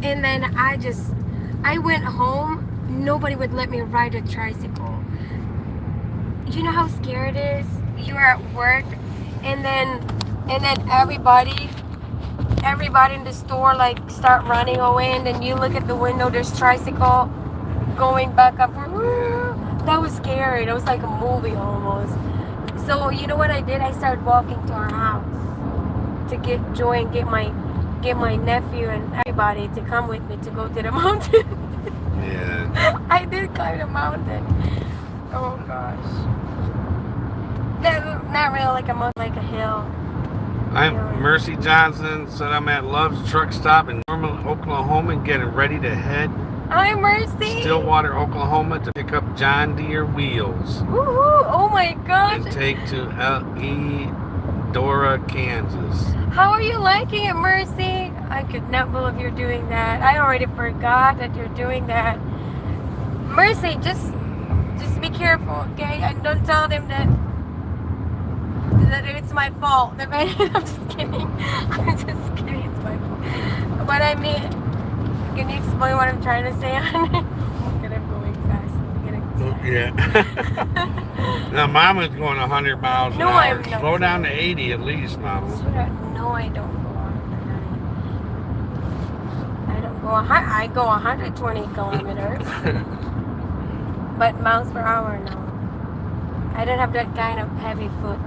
and then I went home. Nobody would let me ride a tricycle. you know how scary it is? You're at work, and then everybody in the store like start running away, and then you look at the window, there's tricycle going back up. That was scary. That was like a movie almost. So you know what I did? I started walking to our house to get Joy and get my nephew and everybody to come with me to go to the mountain. Yeah. I did climb the mountain. Oh gosh. Not really like a mountain, like a hill. I'm Mercy Johnson. Said I'm at Love's Truck Stop in Norman, Oklahoma, getting ready to head I'm Mercy. Stillwater, Oklahoma, to pick up John Deere wheels Woohoo! Oh my gosh. and take to Dora, Kansas. How are you liking it, Mercy? I could not believe you're doing that. I already forgot that you're doing that. Mercy, just be careful, okay? And don't tell them that it's my fault. I'm just kidding. I'm just kidding. It's my fault. But I mean, can you explain what I'm trying to say on it? Look at him going fast. Look at him. Yeah. Now, Mama's going 100 miles an No, hour. I'm not. Slow down to 80 at least, Mama. No, I don't go on. I don't go on. I go 120 kilometers. But miles per hour, no. I don't have that kind of heavy foot.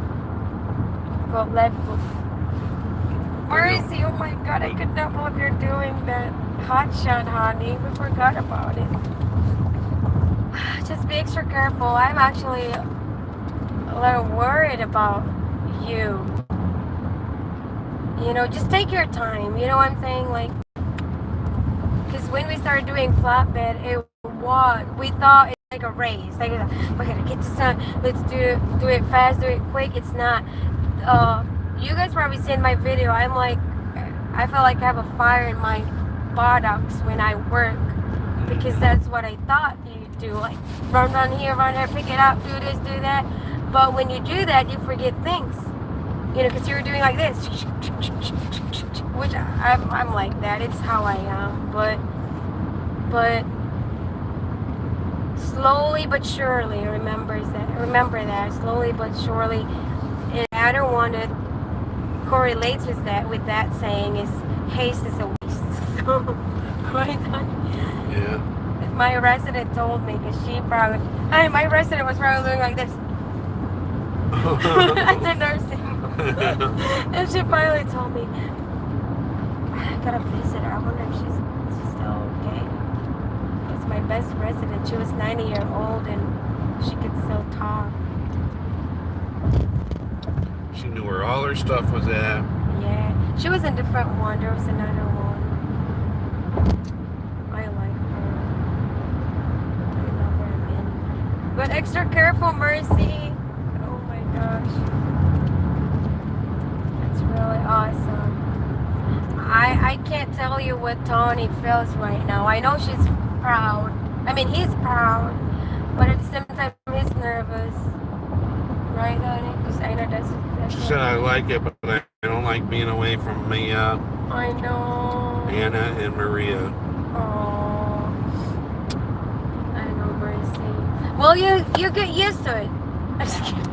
Go left foot. Where is he? Oh my God, I could not believe you're doing that. Hot shot, honey. We forgot about it. Just be extra careful. I'm actually a little worried about you. You know, just take your time. You know what I'm saying? Like, because when we started doing flatbed, we thought it's like a race. Like, we gotta get this done. Let's do it fast, do it quick. It's not. You guys probably seen my video. I feel like I have a fire in my buttocks when I work, because that's what I thought you do. Like, run here, pick it up, do this, do that. But when you do that, you forget things. You know, because you're doing like this, which I'm like that. It's how I am. But slowly but surely, remember that. Slowly but surely. And the other one that correlates with that saying is haste is a waste. So, right on. Yeah. My resident told me, because my resident was probably doing like this at the nursing. And she finally told me, I gotta visit her. I wonder if she's still okay. It's my best resident. She was 90 years old and she could still talk. She knew where all her stuff was at. Yeah. She was a different one. There was another one. I like her. I love her. But extra careful, Mercy. Oh my gosh. That's really awesome. I can't tell you what Tony feels right now. I know she's proud. I mean, he's proud. But at the same time, he's nervous. Right, honey? Because I know that's She said I like it, but I don't like being away from Mia, I know. Anna, and Maria. Oh, I know, Mercy. Well, you get used to it. I'm just kidding.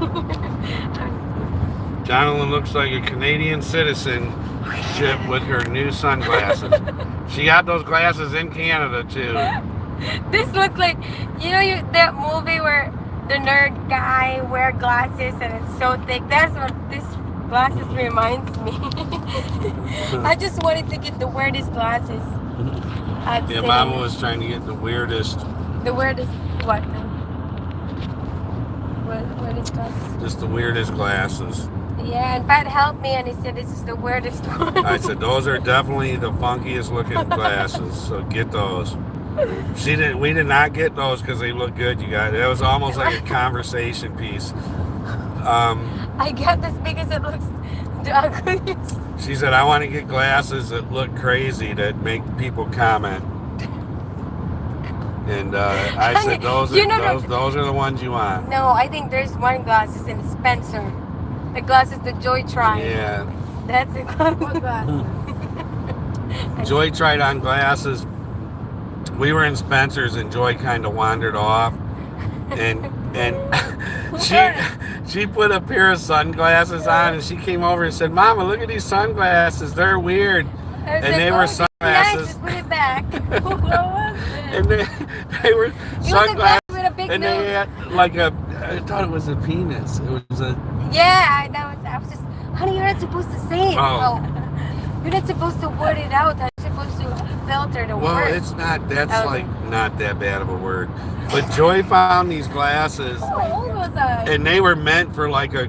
Jonathan looks like a Canadian citizenship with her new sunglasses. She got those glasses in Canada too. This looks like, that movie where the nerd guy wear glasses and it's so thick. That's what this glasses reminds me. I just wanted to get the weirdest glasses. Yeah, Mama was trying to get the weirdest. The weirdest what? Weirdest glasses? Just the weirdest glasses. Yeah, and Pat helped me and he said this is the weirdest one. I said those are definitely the funkiest looking glasses, so get those. We did not get those because they look good, you guys. It was almost like a conversation piece. I got this because it looks the ugliest. She said, I want to get glasses that look crazy that make people comment. And I said, those are the ones you want. No, I think there's one glasses in Spencer. The glasses that Joy tried. Yeah. That's it. What glasses? Joy tried on glasses. We were in Spencer's and Joy kind of wandered off. And she put a pair of sunglasses on, and she came over and said, "Mama, look at these sunglasses. They're weird." And they were nice, sunglasses. just put it back. What was it? And they were It was a sunglasses. glass with a big And nose. they had like I thought it was a penis. It was a. Yeah, I was just, honey, you're not supposed to say it. Oh. You're not supposed to word it out. You're supposed to filter the Well, word. it's not. That's Okay. like not that bad of a word. But Joy found these glasses, How old was I? and they were meant for like a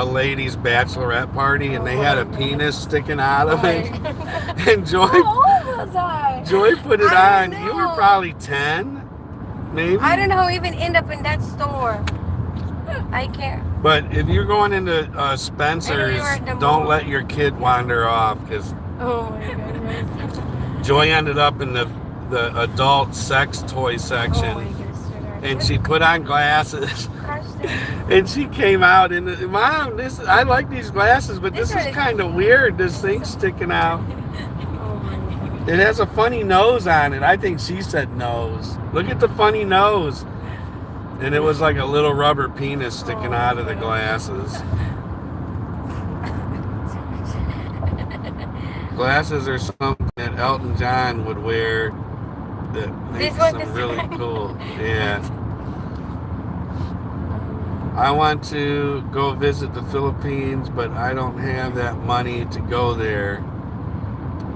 lady's bachelorette party, and they had a penis sticking out of it. And How old was I? Joy put it I on. don't You were know. probably 10, maybe. I don't know how I even end up in that store. I can't. But if you're going into Spencer's, were at the don't mall. let your kid wander off, because Oh my goodness. Joy ended up in the adult sex toy Oh section, my goodness, sweetheart. and she put on glasses, Gosh, and she came out and Mom, I like these glasses, but this This one is is- kind of weird. This thing's sticking out. oh my goodness. It has a funny nose on it. I think she said nose. Look at the funny nose. And it was like a little rubber penis sticking out of the glasses. Glasses are something that Elton John would wear that makes one them is- really cool. Yeah. I want to go visit the Philippines, but I don't have that money to go there.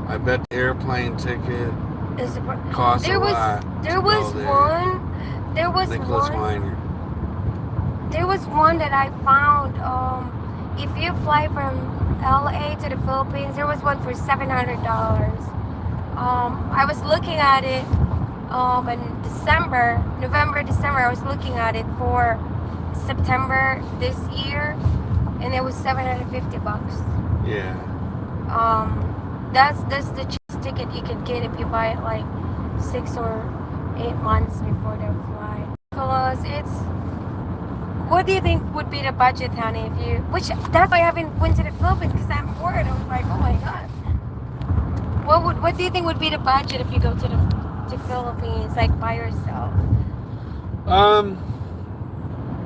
I bet the airplane ticket Is it- costs There a was lot. there to was go there. one. There was Nicholas one. Weiner. There was one that I found. If you fly from LA to the Philippines, there was one for $700. I was looking at it in November, December. I was looking at it for September this year, and it was $750. Yeah. That's the cheapest ticket you can get if you buy it like 6 or 8 months before the flight. Because what do you think would be the budget, honey? That's why I haven't went to the Philippines, because I'm bored. I was like, oh my god. What do you think would be the budget if you go to the Philippines, like by yourself?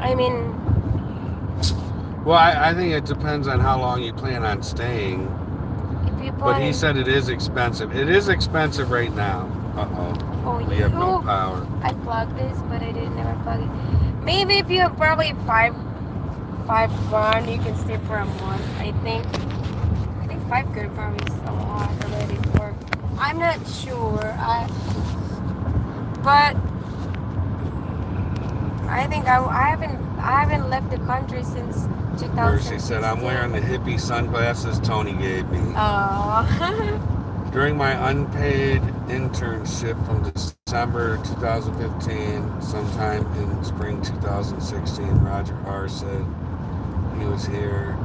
I mean, Well, I think it depends on how long you plan on staying. if you But he plan, said it is expensive. It is expensive right now. Uh-oh. We have no power. I plugged this, but I didn't ever plug it. Maybe if you have probably five grand, you can stay for a month. I think 5 could probably be a lot already for. I'm not sure. But I think I haven't left the country since 2000. Where she said, I'm wearing the hippie sunglasses Tony gave me. Oh. During my unpaid internship from December 2015, sometime in spring 2016, Roger R. said he was here.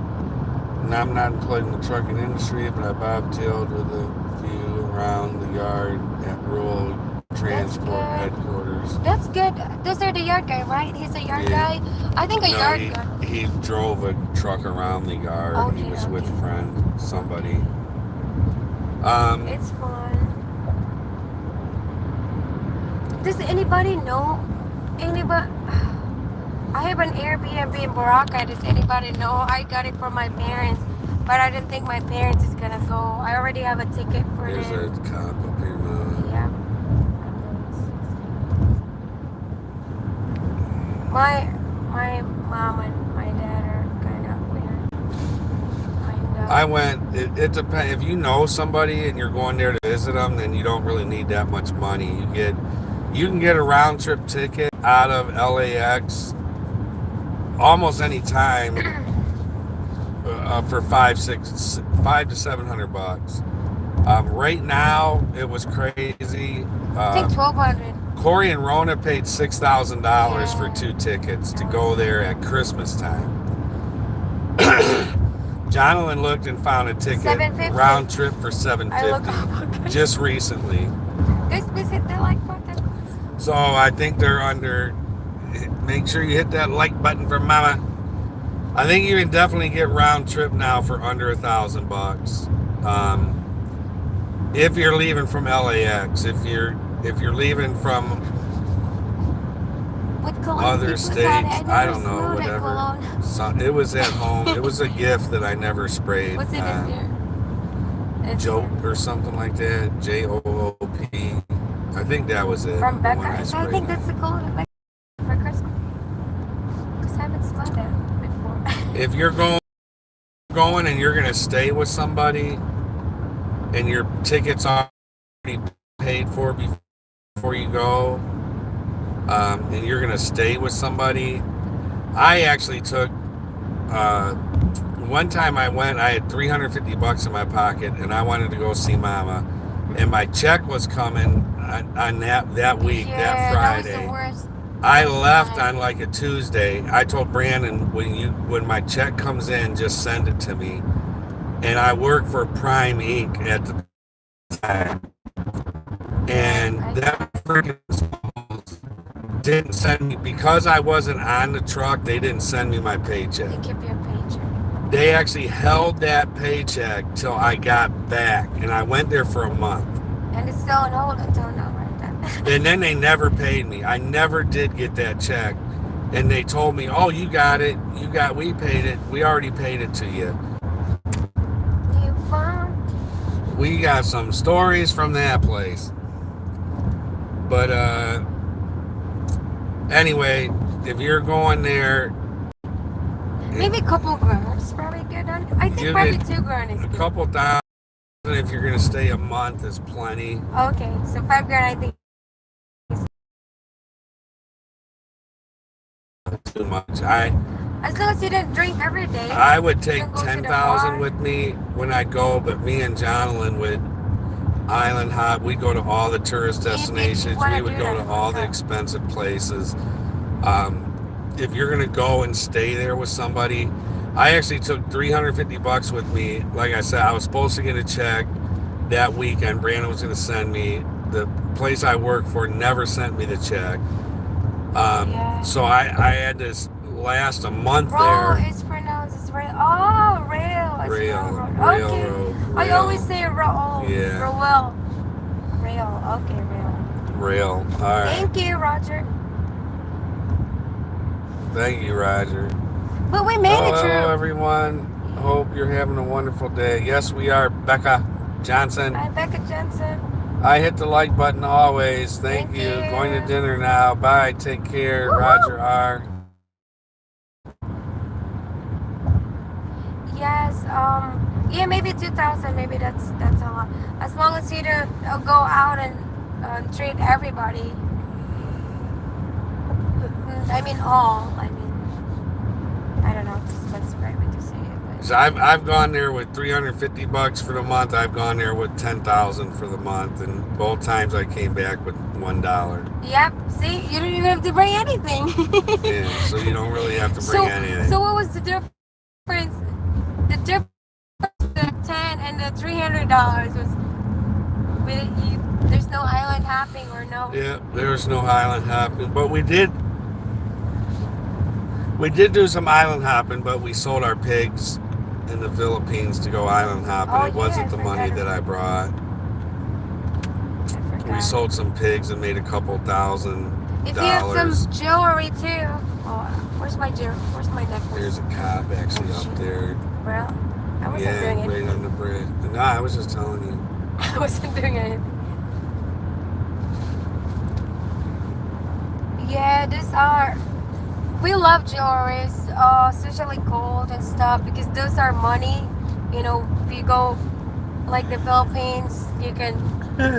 And I'm not employed in the trucking industry, but I bobtailed with a few around the yard at rural transport good. headquarters. That's good. Those are the yard guy, right? He's a yard Yeah. guy. I think a No, yard guy. he drove a truck around the yard. Okay, He was with okay. a friend, somebody. It's fun. Does anybody know? I have an Airbnb in Boracay. Does anybody know? I got it from my parents, but I didn't think my parents is gonna go. I already have a ticket for There's a them. cop up here, Mom. Yeah. My mom and my dad are kind of weird. I went, it depends. If you know somebody and you're going there to visit them, then you don't really need that much money. You can get a round trip ticket out of LAX almost any time for $500 to $700. Right now, it was crazy. I think 1,200. Corey and Rona paid $6,000 for Yeah. 2 tickets to go there at Christmas time. Jonathan looked and found a ticket $750. round trip for I look $750 just recently. Just visit the like button. So I think they're under. Make sure you hit that like button for Mama. I think you can definitely get round trip now for under $1,000. If you're leaving from LAX, if you're leaving from With cologne, other people got it. states. I I never don't know, smelled that whatever. cologne. So, it was at home. It was a gift that I never sprayed. What's it in there? It's Joke or something like that. JOOP. I think that was it. from the Becca. one I So I think sprayed. that's the cologne that Becca for Christmas. Because I haven't smelled that before. If you're going and you're gonna stay with somebody, and your tickets are already paid for before you go, and you're gonna stay with somebody, I actually took. One time I went, I had $350 in my pocket, and I wanted to go see Mama, and my check was coming on that week, that Friday. That was the worst. I left on like a Tuesday. I told Brandon, when my check comes in, just send it to me. And I worked for Prime Inc. at the time, and that freaking didn't send me, because I wasn't on the truck. They didn't send me my paycheck. They kept your paycheck. They actually held that paycheck till I got back, and I went there for a month. And it's still on hold until now, right? And then they never paid me. I never did get that check. And they told me, "Oh, you got it. We paid it. We already paid it to you." You found? We got some stories from that place. But anyway, if you're going there, Maybe a couple grand is probably good. I think Give probably it $2,000 is a good. couple thousand, if you're gonna stay a month, is plenty. Okay, so $5,000 I think Too much. as long as you didn't drink every day. I would take You can go to the 10,000 bar. with me when I go, but me and Jonathan would island hop. We go to all the tourist You think you destinations. wanna We would do go that? to all the expensive places. If you're gonna go and stay there with somebody, I actually took $350 with me. Like I said, I was supposed to get a check that weekend. Brandon was gonna send me. The place I work for never sent me the check. Yeah. So I had to last a month Bro, there. it's pronounced as rail. Oh, rail. It's railroad. Okay. Railroad. I always say rail. Yeah. Rail. Rail. Okay, rail. Rail. All right. Thank you, Roger. Thank you, Roger. But we made it Hello, through. everyone. Hope you're having a wonderful day. Yes, we are. Becca Johnson. I'm Becca Jensen. I hit the like button always. Thank Thank you. you. Going to dinner now. Bye. Take care. Woo-hoo. Roger R. Yes. Yeah, maybe 2,000. Maybe that's a lot. As long as you don't go out and treat everybody. I mean, all. I don't know if that's the right way to say it. But So I've gone there with $350 for the month. I've gone there with 10,000 for the month, and both times I came back with $1. yep. See, you don't even have to bring anything. Yeah, so you don't really have to bring anything. So what was the difference? The difference between the $10 and the $300 was there's no island hopping or no. Yeah, there was no island hopping, but we did do some island hopping, but we sold our pigs in the Philippines to go island hopping. Oh, It wasn't the yes, I money forgot. that I brought. I forgot. We sold some pigs and made a couple $1,000. If you have some jewelry too. Oh, where's my jewelry? Where's my necklace? There's a cop actually Oh, up shit. there. Well, I wasn't Yeah, doing right anything. on the bridge. No, I was just telling you. I wasn't doing anything. Yeah, we love jewelry, especially gold and stuff, because those are money. You know, if you go like the Philippines, you can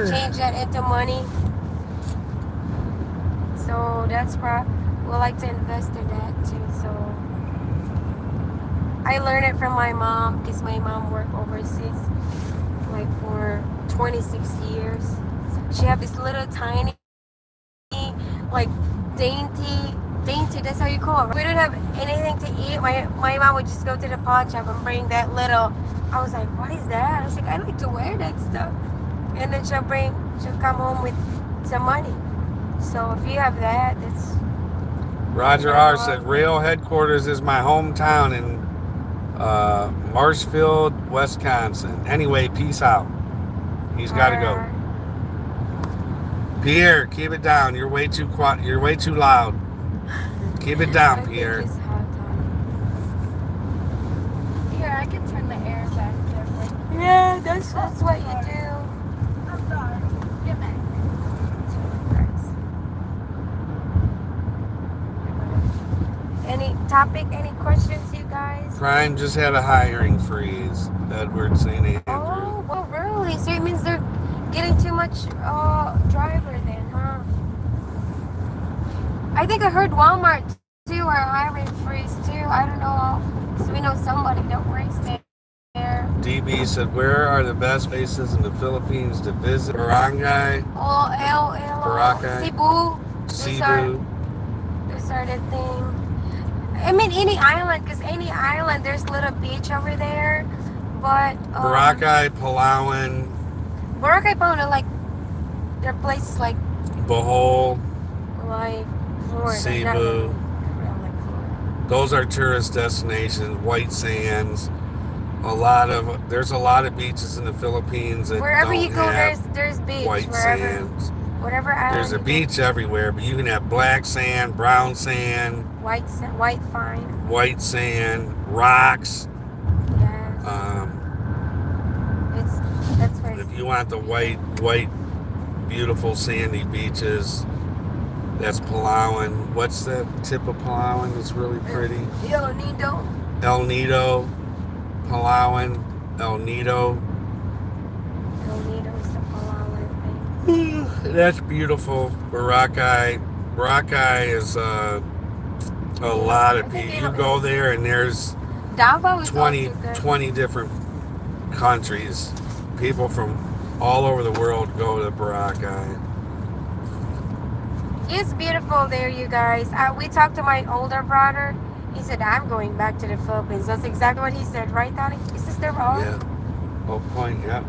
change that into money. So that's why we like to invest in that too. So I learned it from my mom, because my mom worked overseas like for 26 years. She had this little tiny, like dainty, that's how you call it. We didn't have anything to eat. My mom would just go to the pawn shop and bring that little. I was like, what is that? I was like, I like to wear that stuff. And then she'll come home with some money. So if you have that, it's. Roger R. said, Rail headquarters is my hometown in Marshfield, Wisconsin. Anyway, peace out. He's got to go. Pierre, keep it down. You're way too quiet. You're way too loud. Keep it down, I think Pierre. it's hot on Here, I can turn the air back there for you. it. Yeah, that's what you do. I'm sorry. Get back. Any topic, any questions, you guys? Prime just had a hiring freeze. Edward St. Andrew. Oh, well, really? So it means they're getting too much driver then, huh? I think I heard Walmart too are hiring freeze too. I don't know. So we know somebody that works there. DB said, where are the best places in the Philippines to visit? Barangay, Oh, Boracay, Cebu. Cebu. Those are the thing. I mean, any island, because any island, there's a little beach over there. But Boracay, Palawan, Boracay, Palawan, like there are places like Bohol, Florida. Not Cebu. really. Not like Florida. Those are tourist destinations. White Sands. There's a lot of beaches in the Philippines that Wherever don't you go, have there's beach. white Wherever, sands. whatever island. There's a you beach everywhere, but you can have black sand, brown sand, go, white fine. white sand, rocks. Yes. That's where If you want the white, beautiful sandy beaches, that's Palawan. What's the tip of Palawan that's really pretty? El Nido. El Nido, Palawan, El Nido. El Nido is the Palawan thing. That's beautiful. Boracay is a lot of people. You go there and there's Davao is 20 also good. 20 different countries. People from all over the world go to Boracay. It's beautiful there, you guys. We talked to my older brother. He said, I'm going back to the Philippines. That's exactly what he said, right, Donnie? Is this the road? Yeah. Oh, point, yeah.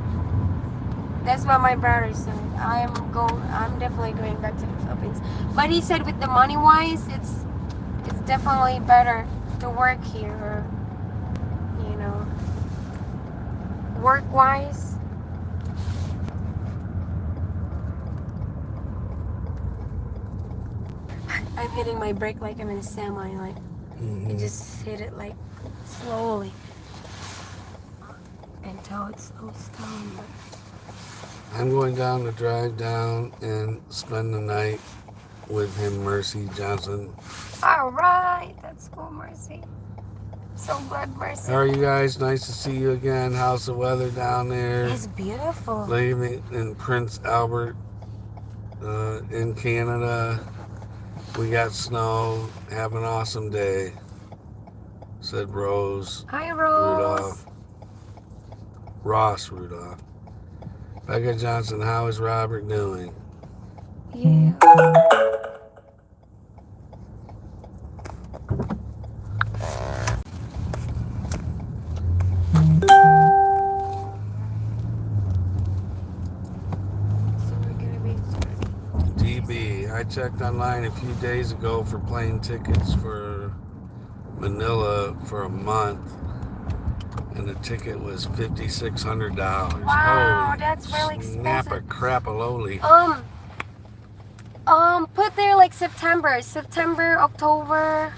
That's what my brother said. I'm definitely going back to the Philippines. But he said with the money wise, it's definitely better to work here, or, you know, work wise. I'm hitting my brake like I'm in a semi, like I just hit it like slowly until it slows down. But I'm going down to drive down and spend the night with him, Mercy Johnson. all right, that's cool, Mercy. So good, Mercy. How are you guys? Nice to see you again. How's the weather down there? It's beautiful. Living in Prince Albert, in Canada. We got snow. Have an awesome day, said Rose Hi, Rose. Ross Rudolph. Becca Johnson, how is Robert doing? Yeah. DB, I checked online a few days ago for plane tickets for Manila for a month, and the ticket was $5,600. Wow, Holy that's really snap a expensive. crapaloli. Put there like September, October.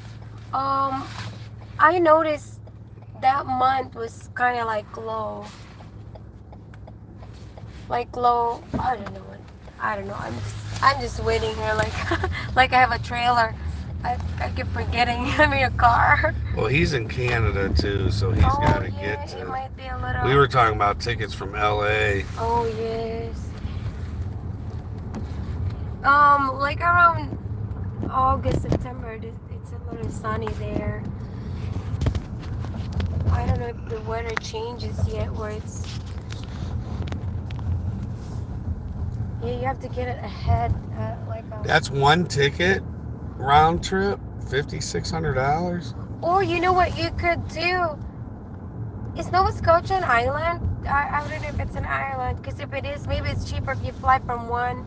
I noticed that month was kind of like low. Like low. I don't know. I'm just waiting here like like I have a trailer. I keep forgetting I'm in a car. Well, he's in Canada too, so he's got to yeah, get it to. might be a little. We were talking about tickets from LA. Oh yes. Like around August, September, it's a little sunny there. I don't know if the weather changes yet, where it's. Yeah, you have to get it ahead, like a. That's one ticket, round trip, $5,600. Or you know what you could do? Is Nova Scotia an island? I don't know if it's an island, because if it is, maybe it's cheaper if you fly from one,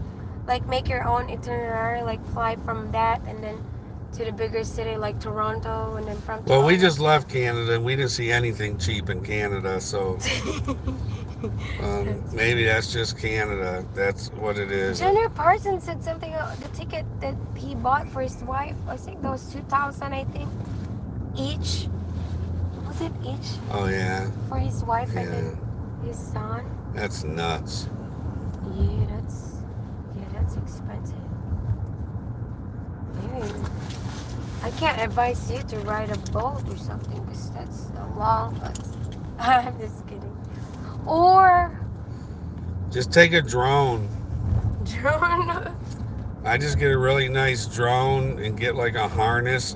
like make your own itinerary, like fly from that and then to the bigger city like Toronto, and then from Well, we Toronto. just left Canada and we didn't see anything cheap in Canada, so Maybe that's just Canada. That's what it is. Junior Parsons said something. The ticket that he bought for his wife, I think that was 2,000. I think each. Was it each? Oh yeah. For his wife Yeah. and then his son. That's nuts. Yeah, that's expensive. Maybe I can't advise you to ride a boat or something because that's a long. But I'm just kidding. Or Just take a drone. drone. I just get a really nice drone and get like a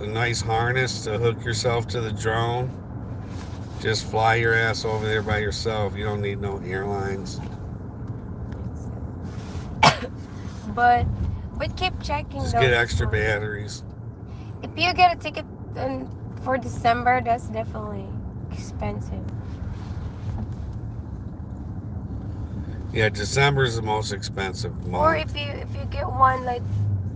nice harness to hook yourself to the drone. Just fly your ass over there by yourself. You don't need no airlines. But keep checking. Just those get extra ones. batteries. If you get a ticket for December, that's definitely expensive. Yeah, December's the most expensive month. Or if you get one like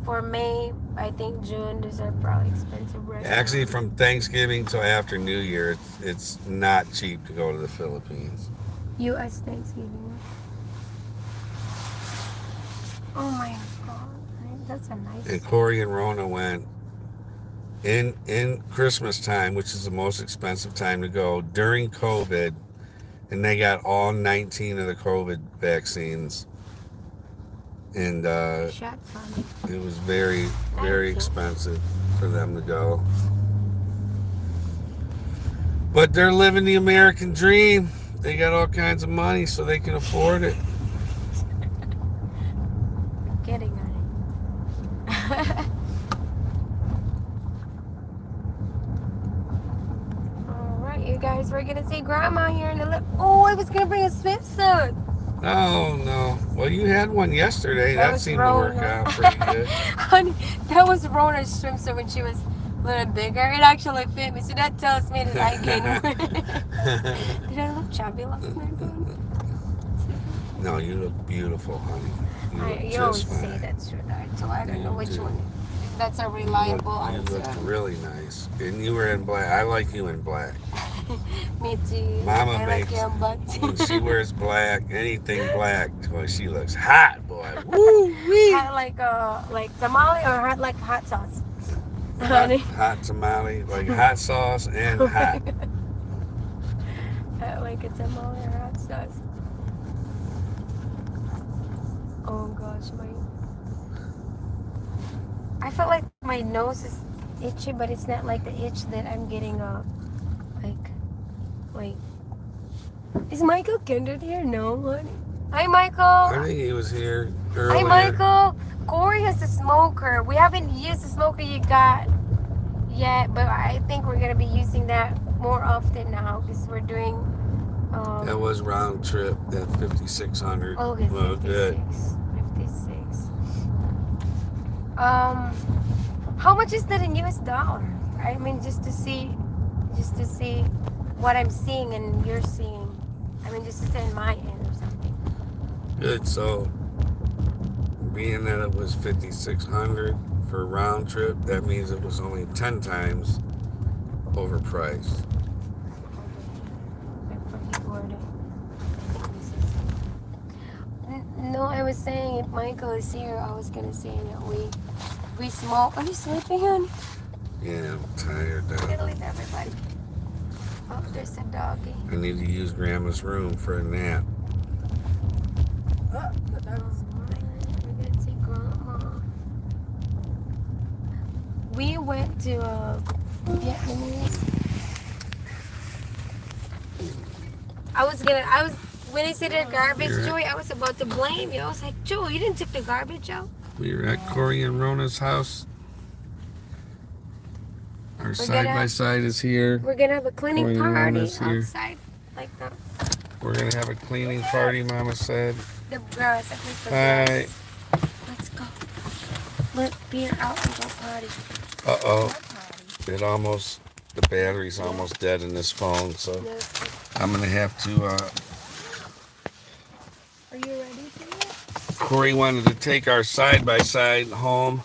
for May, I think June, those are probably expensive right now. Actually, from Thanksgiving till after New Year, it's not cheap to go to the Philippines. U.S. Thanksgiving. Oh my God, that's a nice. And Corey and Rona went in Christmas time, which is the most expensive time to go, during COVID, and they got all 19 of the COVID vaccines. And Shots on it. it was very, very expensive for them to go. But they're living the American dream. They got all kinds of money, so they can afford it. Getting on it. Alright, you guys, we're gonna see Grandma here in a little. Oh, I was gonna bring a swimsuit. Oh, no. Well, you had one yesterday. That That was seemed to work Rona. out pretty good. Honey, that was Rona's swimsuit when she was a little bigger. It actually fit me, so that tells me that I gained weight. Did I look chubby last night? No, you look beautiful, honey. You look You always just say fine. that's true, so I don't know You which do. one. That's a reliable You answer. looked really nice. And you were in black. I like you in black. Me too. Mama I like makes- your butt too. When she wears black, anything black, boy, she looks hot, boy. Woo wee! Hot like tamale or hot like hot sauce? Honey. Hot tamale, like hot sauce and hot. Hot like a tamale or hot sauce. Oh gosh, I feel like my nose is itchy, but it's not like the itch that I'm getting like is Michael Kendrick here? No, honey. Hi, Michael. I think he was here earlier. Hi, Michael. Corey has a smoker. We haven't used the smoker you got yet, but I think we're gonna be using that more often now because we're doing. That was round trip at 5,600. Okay, Well, 56. good. 56. How much is that in US dollar? I mean, just to see what I'm seeing and you're seeing. I mean, just to say in my end or something. Good. So, being that it was 5,600 for a round trip, that means it was only 10 times overpriced. No, I was saying if Michael is here, I was gonna say that we smoke. Are you sleeping, honey? Yeah, I'm tired I'm now. gonna leave everybody. Oh, there's a doggy. I need to use Grandma's room for a nap. We're gonna see Grandma. We went to Vietnamese. When I said the garbage, You're Joey, I was about to blame you. I was like, Joey, you didn't take the garbage out. We were at Corey and Rona's house. Our gonna side by have- side is here. We're gonna have a cleaning Corey and party Rona's here. outside, like that. We're gonna have a cleaning party, Mama said. The girls, at least the Hi. girls. Let's go. Let beer out and go party. Uh-oh. The battery's almost dead in this phone, so I'm gonna have to, Are you ready for it? Corey wanted to take our side by side home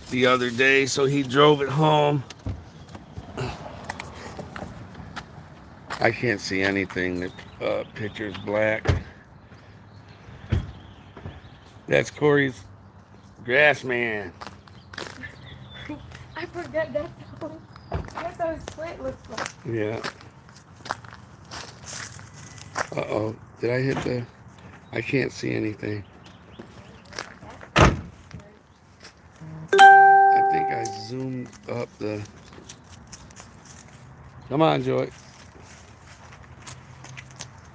the other day, so he drove it home. I can't see anything. The picture's black. That's Corey's grass man. I forgot that's how his plant looks like. Yeah. Uh-oh. Did I hit the... I can't see anything. I think I zoomed up the... Come on, Joy.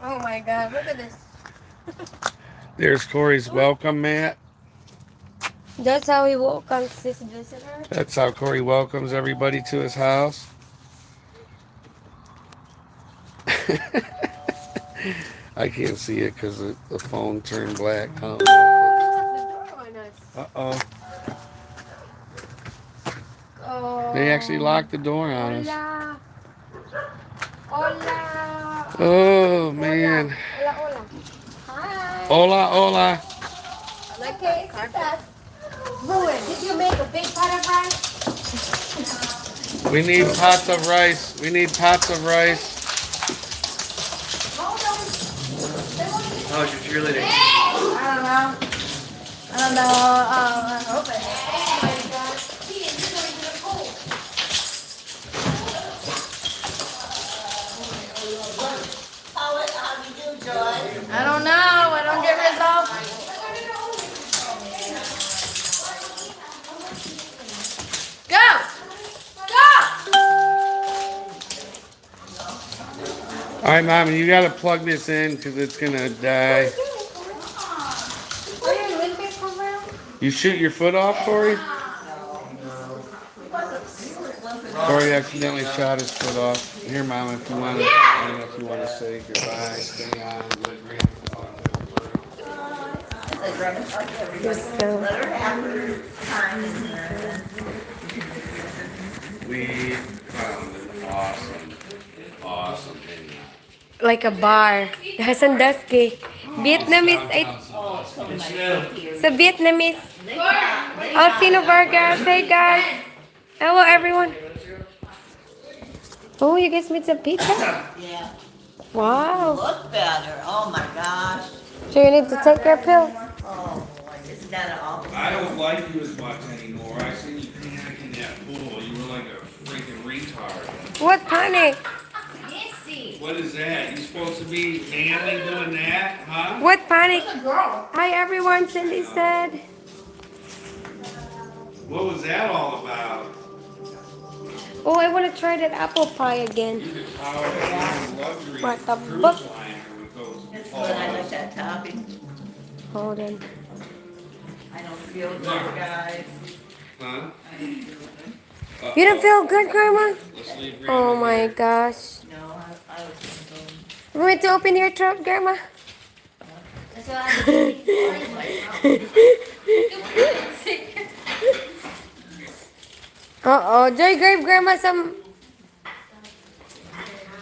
Oh my God, look at this. There's Corey's welcome mat. That's how he welcomes his visitor. That's how Corey welcomes everybody to his house. I can't see it because the phone turned black. I don't know. Uh-oh. Oh. They actually locked the door on us. Hola. Hola. Oh, man. Hola, hola. Hi. Hola, hola. Okay, sisters. Ruin, did you make a big pot of rice? We need pots of rice. We need pots of rice. How's your cheerleading? I don't know. I hope it. I don't know. I don't get results. Go! All right, Mommy, you got to plug this in because it's going to die. Are you limping somewhere? You shoot your foot off, Corey? Corey accidentally shot his foot off. Here, Mom, if you want to, I don't know if you want to say goodbye, stay on. We found an awesome thing. Like a bar. Sandusky. Vietnamese. Sa Vietnamese. Alcino Vargas. Hey guys. Hello everyone. Oh, you guys made some pizza? Yeah. Wow. Look better. Oh my gosh. So you need to take your pill. Oh boy, isn't that awful? I don't like you as much anymore. I seen you panic in that pool. You were like a freaking retard. What panic? What is that? You supposed to be manly doing that, huh? What panic? Hi everyone, Cindy said. What was that all about? Oh, I want to try that apple pie again. You could power a luxury What the cruise book? liner with those It's good. I like that topping. Hold on. I don't feel good, guys. Huh? You don't feel good, Grandma? Let's leave Oh Grandma my here. gosh. No, I was gonna You want to open your throat, Grandma? Uh-oh. Joy gave Grandma some...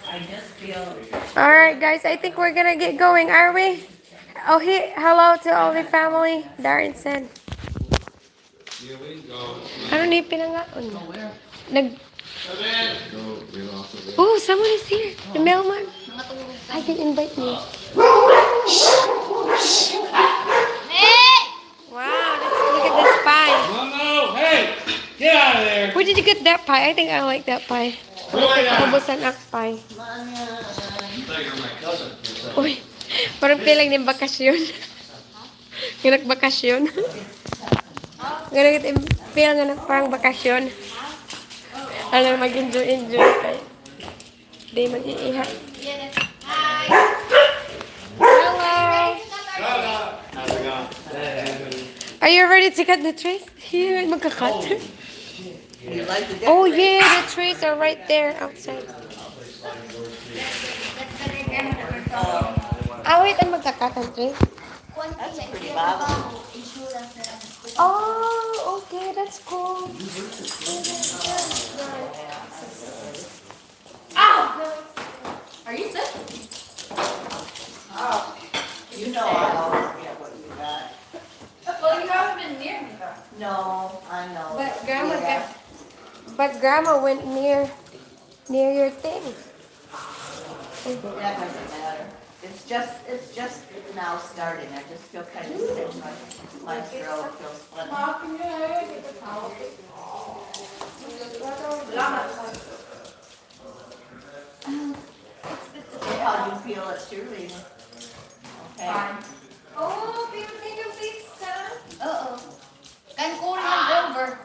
I just feel. Alright, guys. I think we're going to get going, are we? Oh, hello to all the family. Darren said. Here we go. Ano na yung pinangaon? Oh, someone is here. The mailman. I can invite me. Wow, look at this pie. No, hey! Get out of there! Where did you get that pie? I think I like that pie. Ubusan ang pie. Uy, parang feeling ng bakasyon. Yung nagbakasyon. Ganun feel nga ng parang bakasyon. Alam, mag-enjoy kayo. Di mag-iiha. Hello! How's it going? Are you ready to cut the trees? Here, magka-cut. You like the Oh yeah, the trees are right there outside. Ah, wait, ang magka-cut ang tree? That's a pretty bottle. Oh, okay, that's cool. Are you sick? You know I always get what you got. Well, you haven't been near me. No, I know. But Grandma went near your thing. That doesn't matter. It's just now starting. I just feel kind of sick. My throat feels funny. How do you feel at cheerleading? Okay. Oh, people think of pizza. Uh-oh. Can call him over.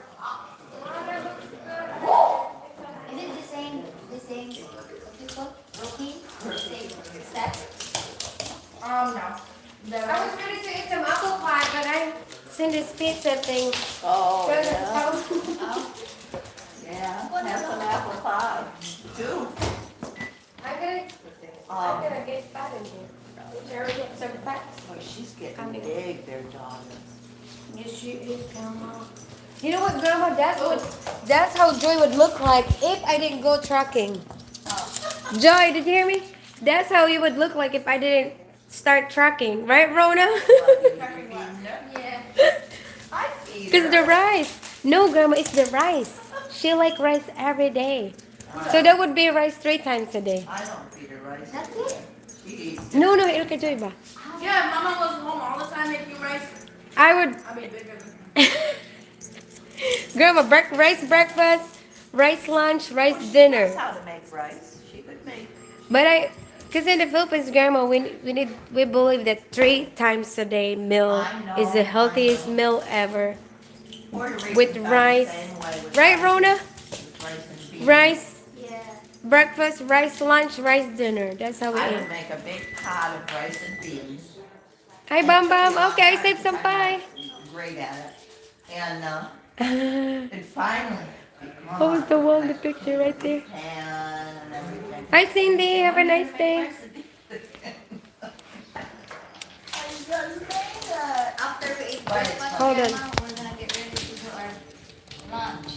Is it the same, what's it called? Routine? Same steps? I No. was ready to eat some apple pie, but I seen this pizza thing. Oh, Frozen yeah. toast. Yeah, have some apple pie, too. I'm gonna get fat in here. Jerry get some fats. Boy, she's getting big, their daughter. Yes, she is, Grandma. You know what, Grandma? That's how Joy would look like if I didn't go trucking. Joy, did you hear me? That's how you would look like if I didn't start trucking, right, Rona? Yeah. I feed Because the her. rice. No, Grandma, it's the rice. She like rice every day. So that would be rice 3 times a day. I don't feed her rice. That's it? She eats. No, ilok ka Joy ba? Yeah, Mama was home all the time making rice. I would. I mean, bigger than Grandma, rice breakfast, rice lunch, rice dinner. She knows how to make rice. She could make. But because in the Philippines, Grandma, we believe that 3 times a day meal is the healthiest meal ever. Puerto Ricans With are the rice. same way with Right, Rona? with rice and beans. Rice, Yeah. breakfast, rice lunch, rice dinner. That's how we I eat. would make a big pot of rice and beans. Hi, Bam Bam. Okay, save some pie. Great at it. And finally, What was the one, the picture right there? pan and everything. Hi, Cindy. Have a nice day. After we eat But it's breakfast, Hold on. Grandma, we're gonna get ready to do our lunch.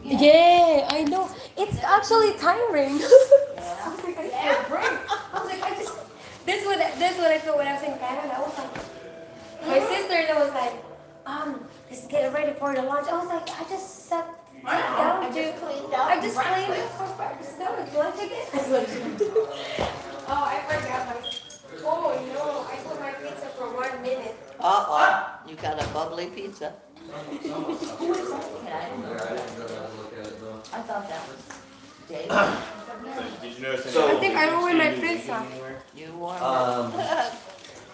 Yeah, I know. It's actually tiring. I was like, I need a break. I was like, that's what I felt when I was in Canada. I was like, my sister that was like, just get ready for the lunch. I was like, I just sat down I to, just cleaned up. I just cleaned up for breakfast. Now it's lunch again. I was like, oh, I forgot my, oh no, I put my pizza for 1 minute. Uh-oh, you got a bubbly pizza. Okay. I thought that was Dave. Did you notice I think I ruined my pizza. You warmed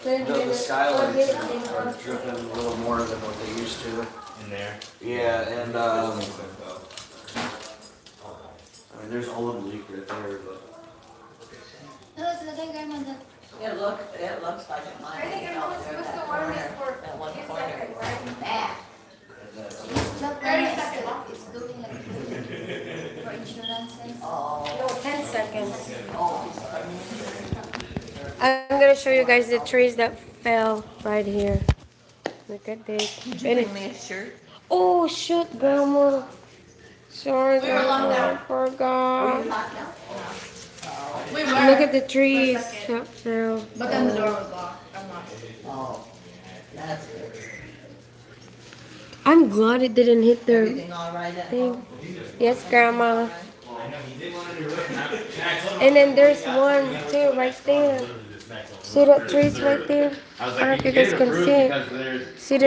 The skylights are dripping a little more than what they used to. In there? Yeah, and I mean, there's a little leak right there, but. No, it's the Grandma. it looks like it might I think be I'm out only there, supposed that to warm corner, this for that one a few corner. seconds, right? Bad. It's not 30 nice. seconds. It's doing like for insurance. Oh, No, 10 seconds. oh, I'm gonna show you guys the trees that fell right here. Look at this. did you bring me a shirt? Oh shoot, Grandma. Sorry, Grandma. I Were forgot. you locked out? we Look were. at the trees that fell. But then the door was locked. I'm not. Oh, that's good. I'm glad it didn't hit their Everything all right at thing. home? Yes, Grandma. And then there's one too right there. See that trees right there? I don't know if you guys can see it. See the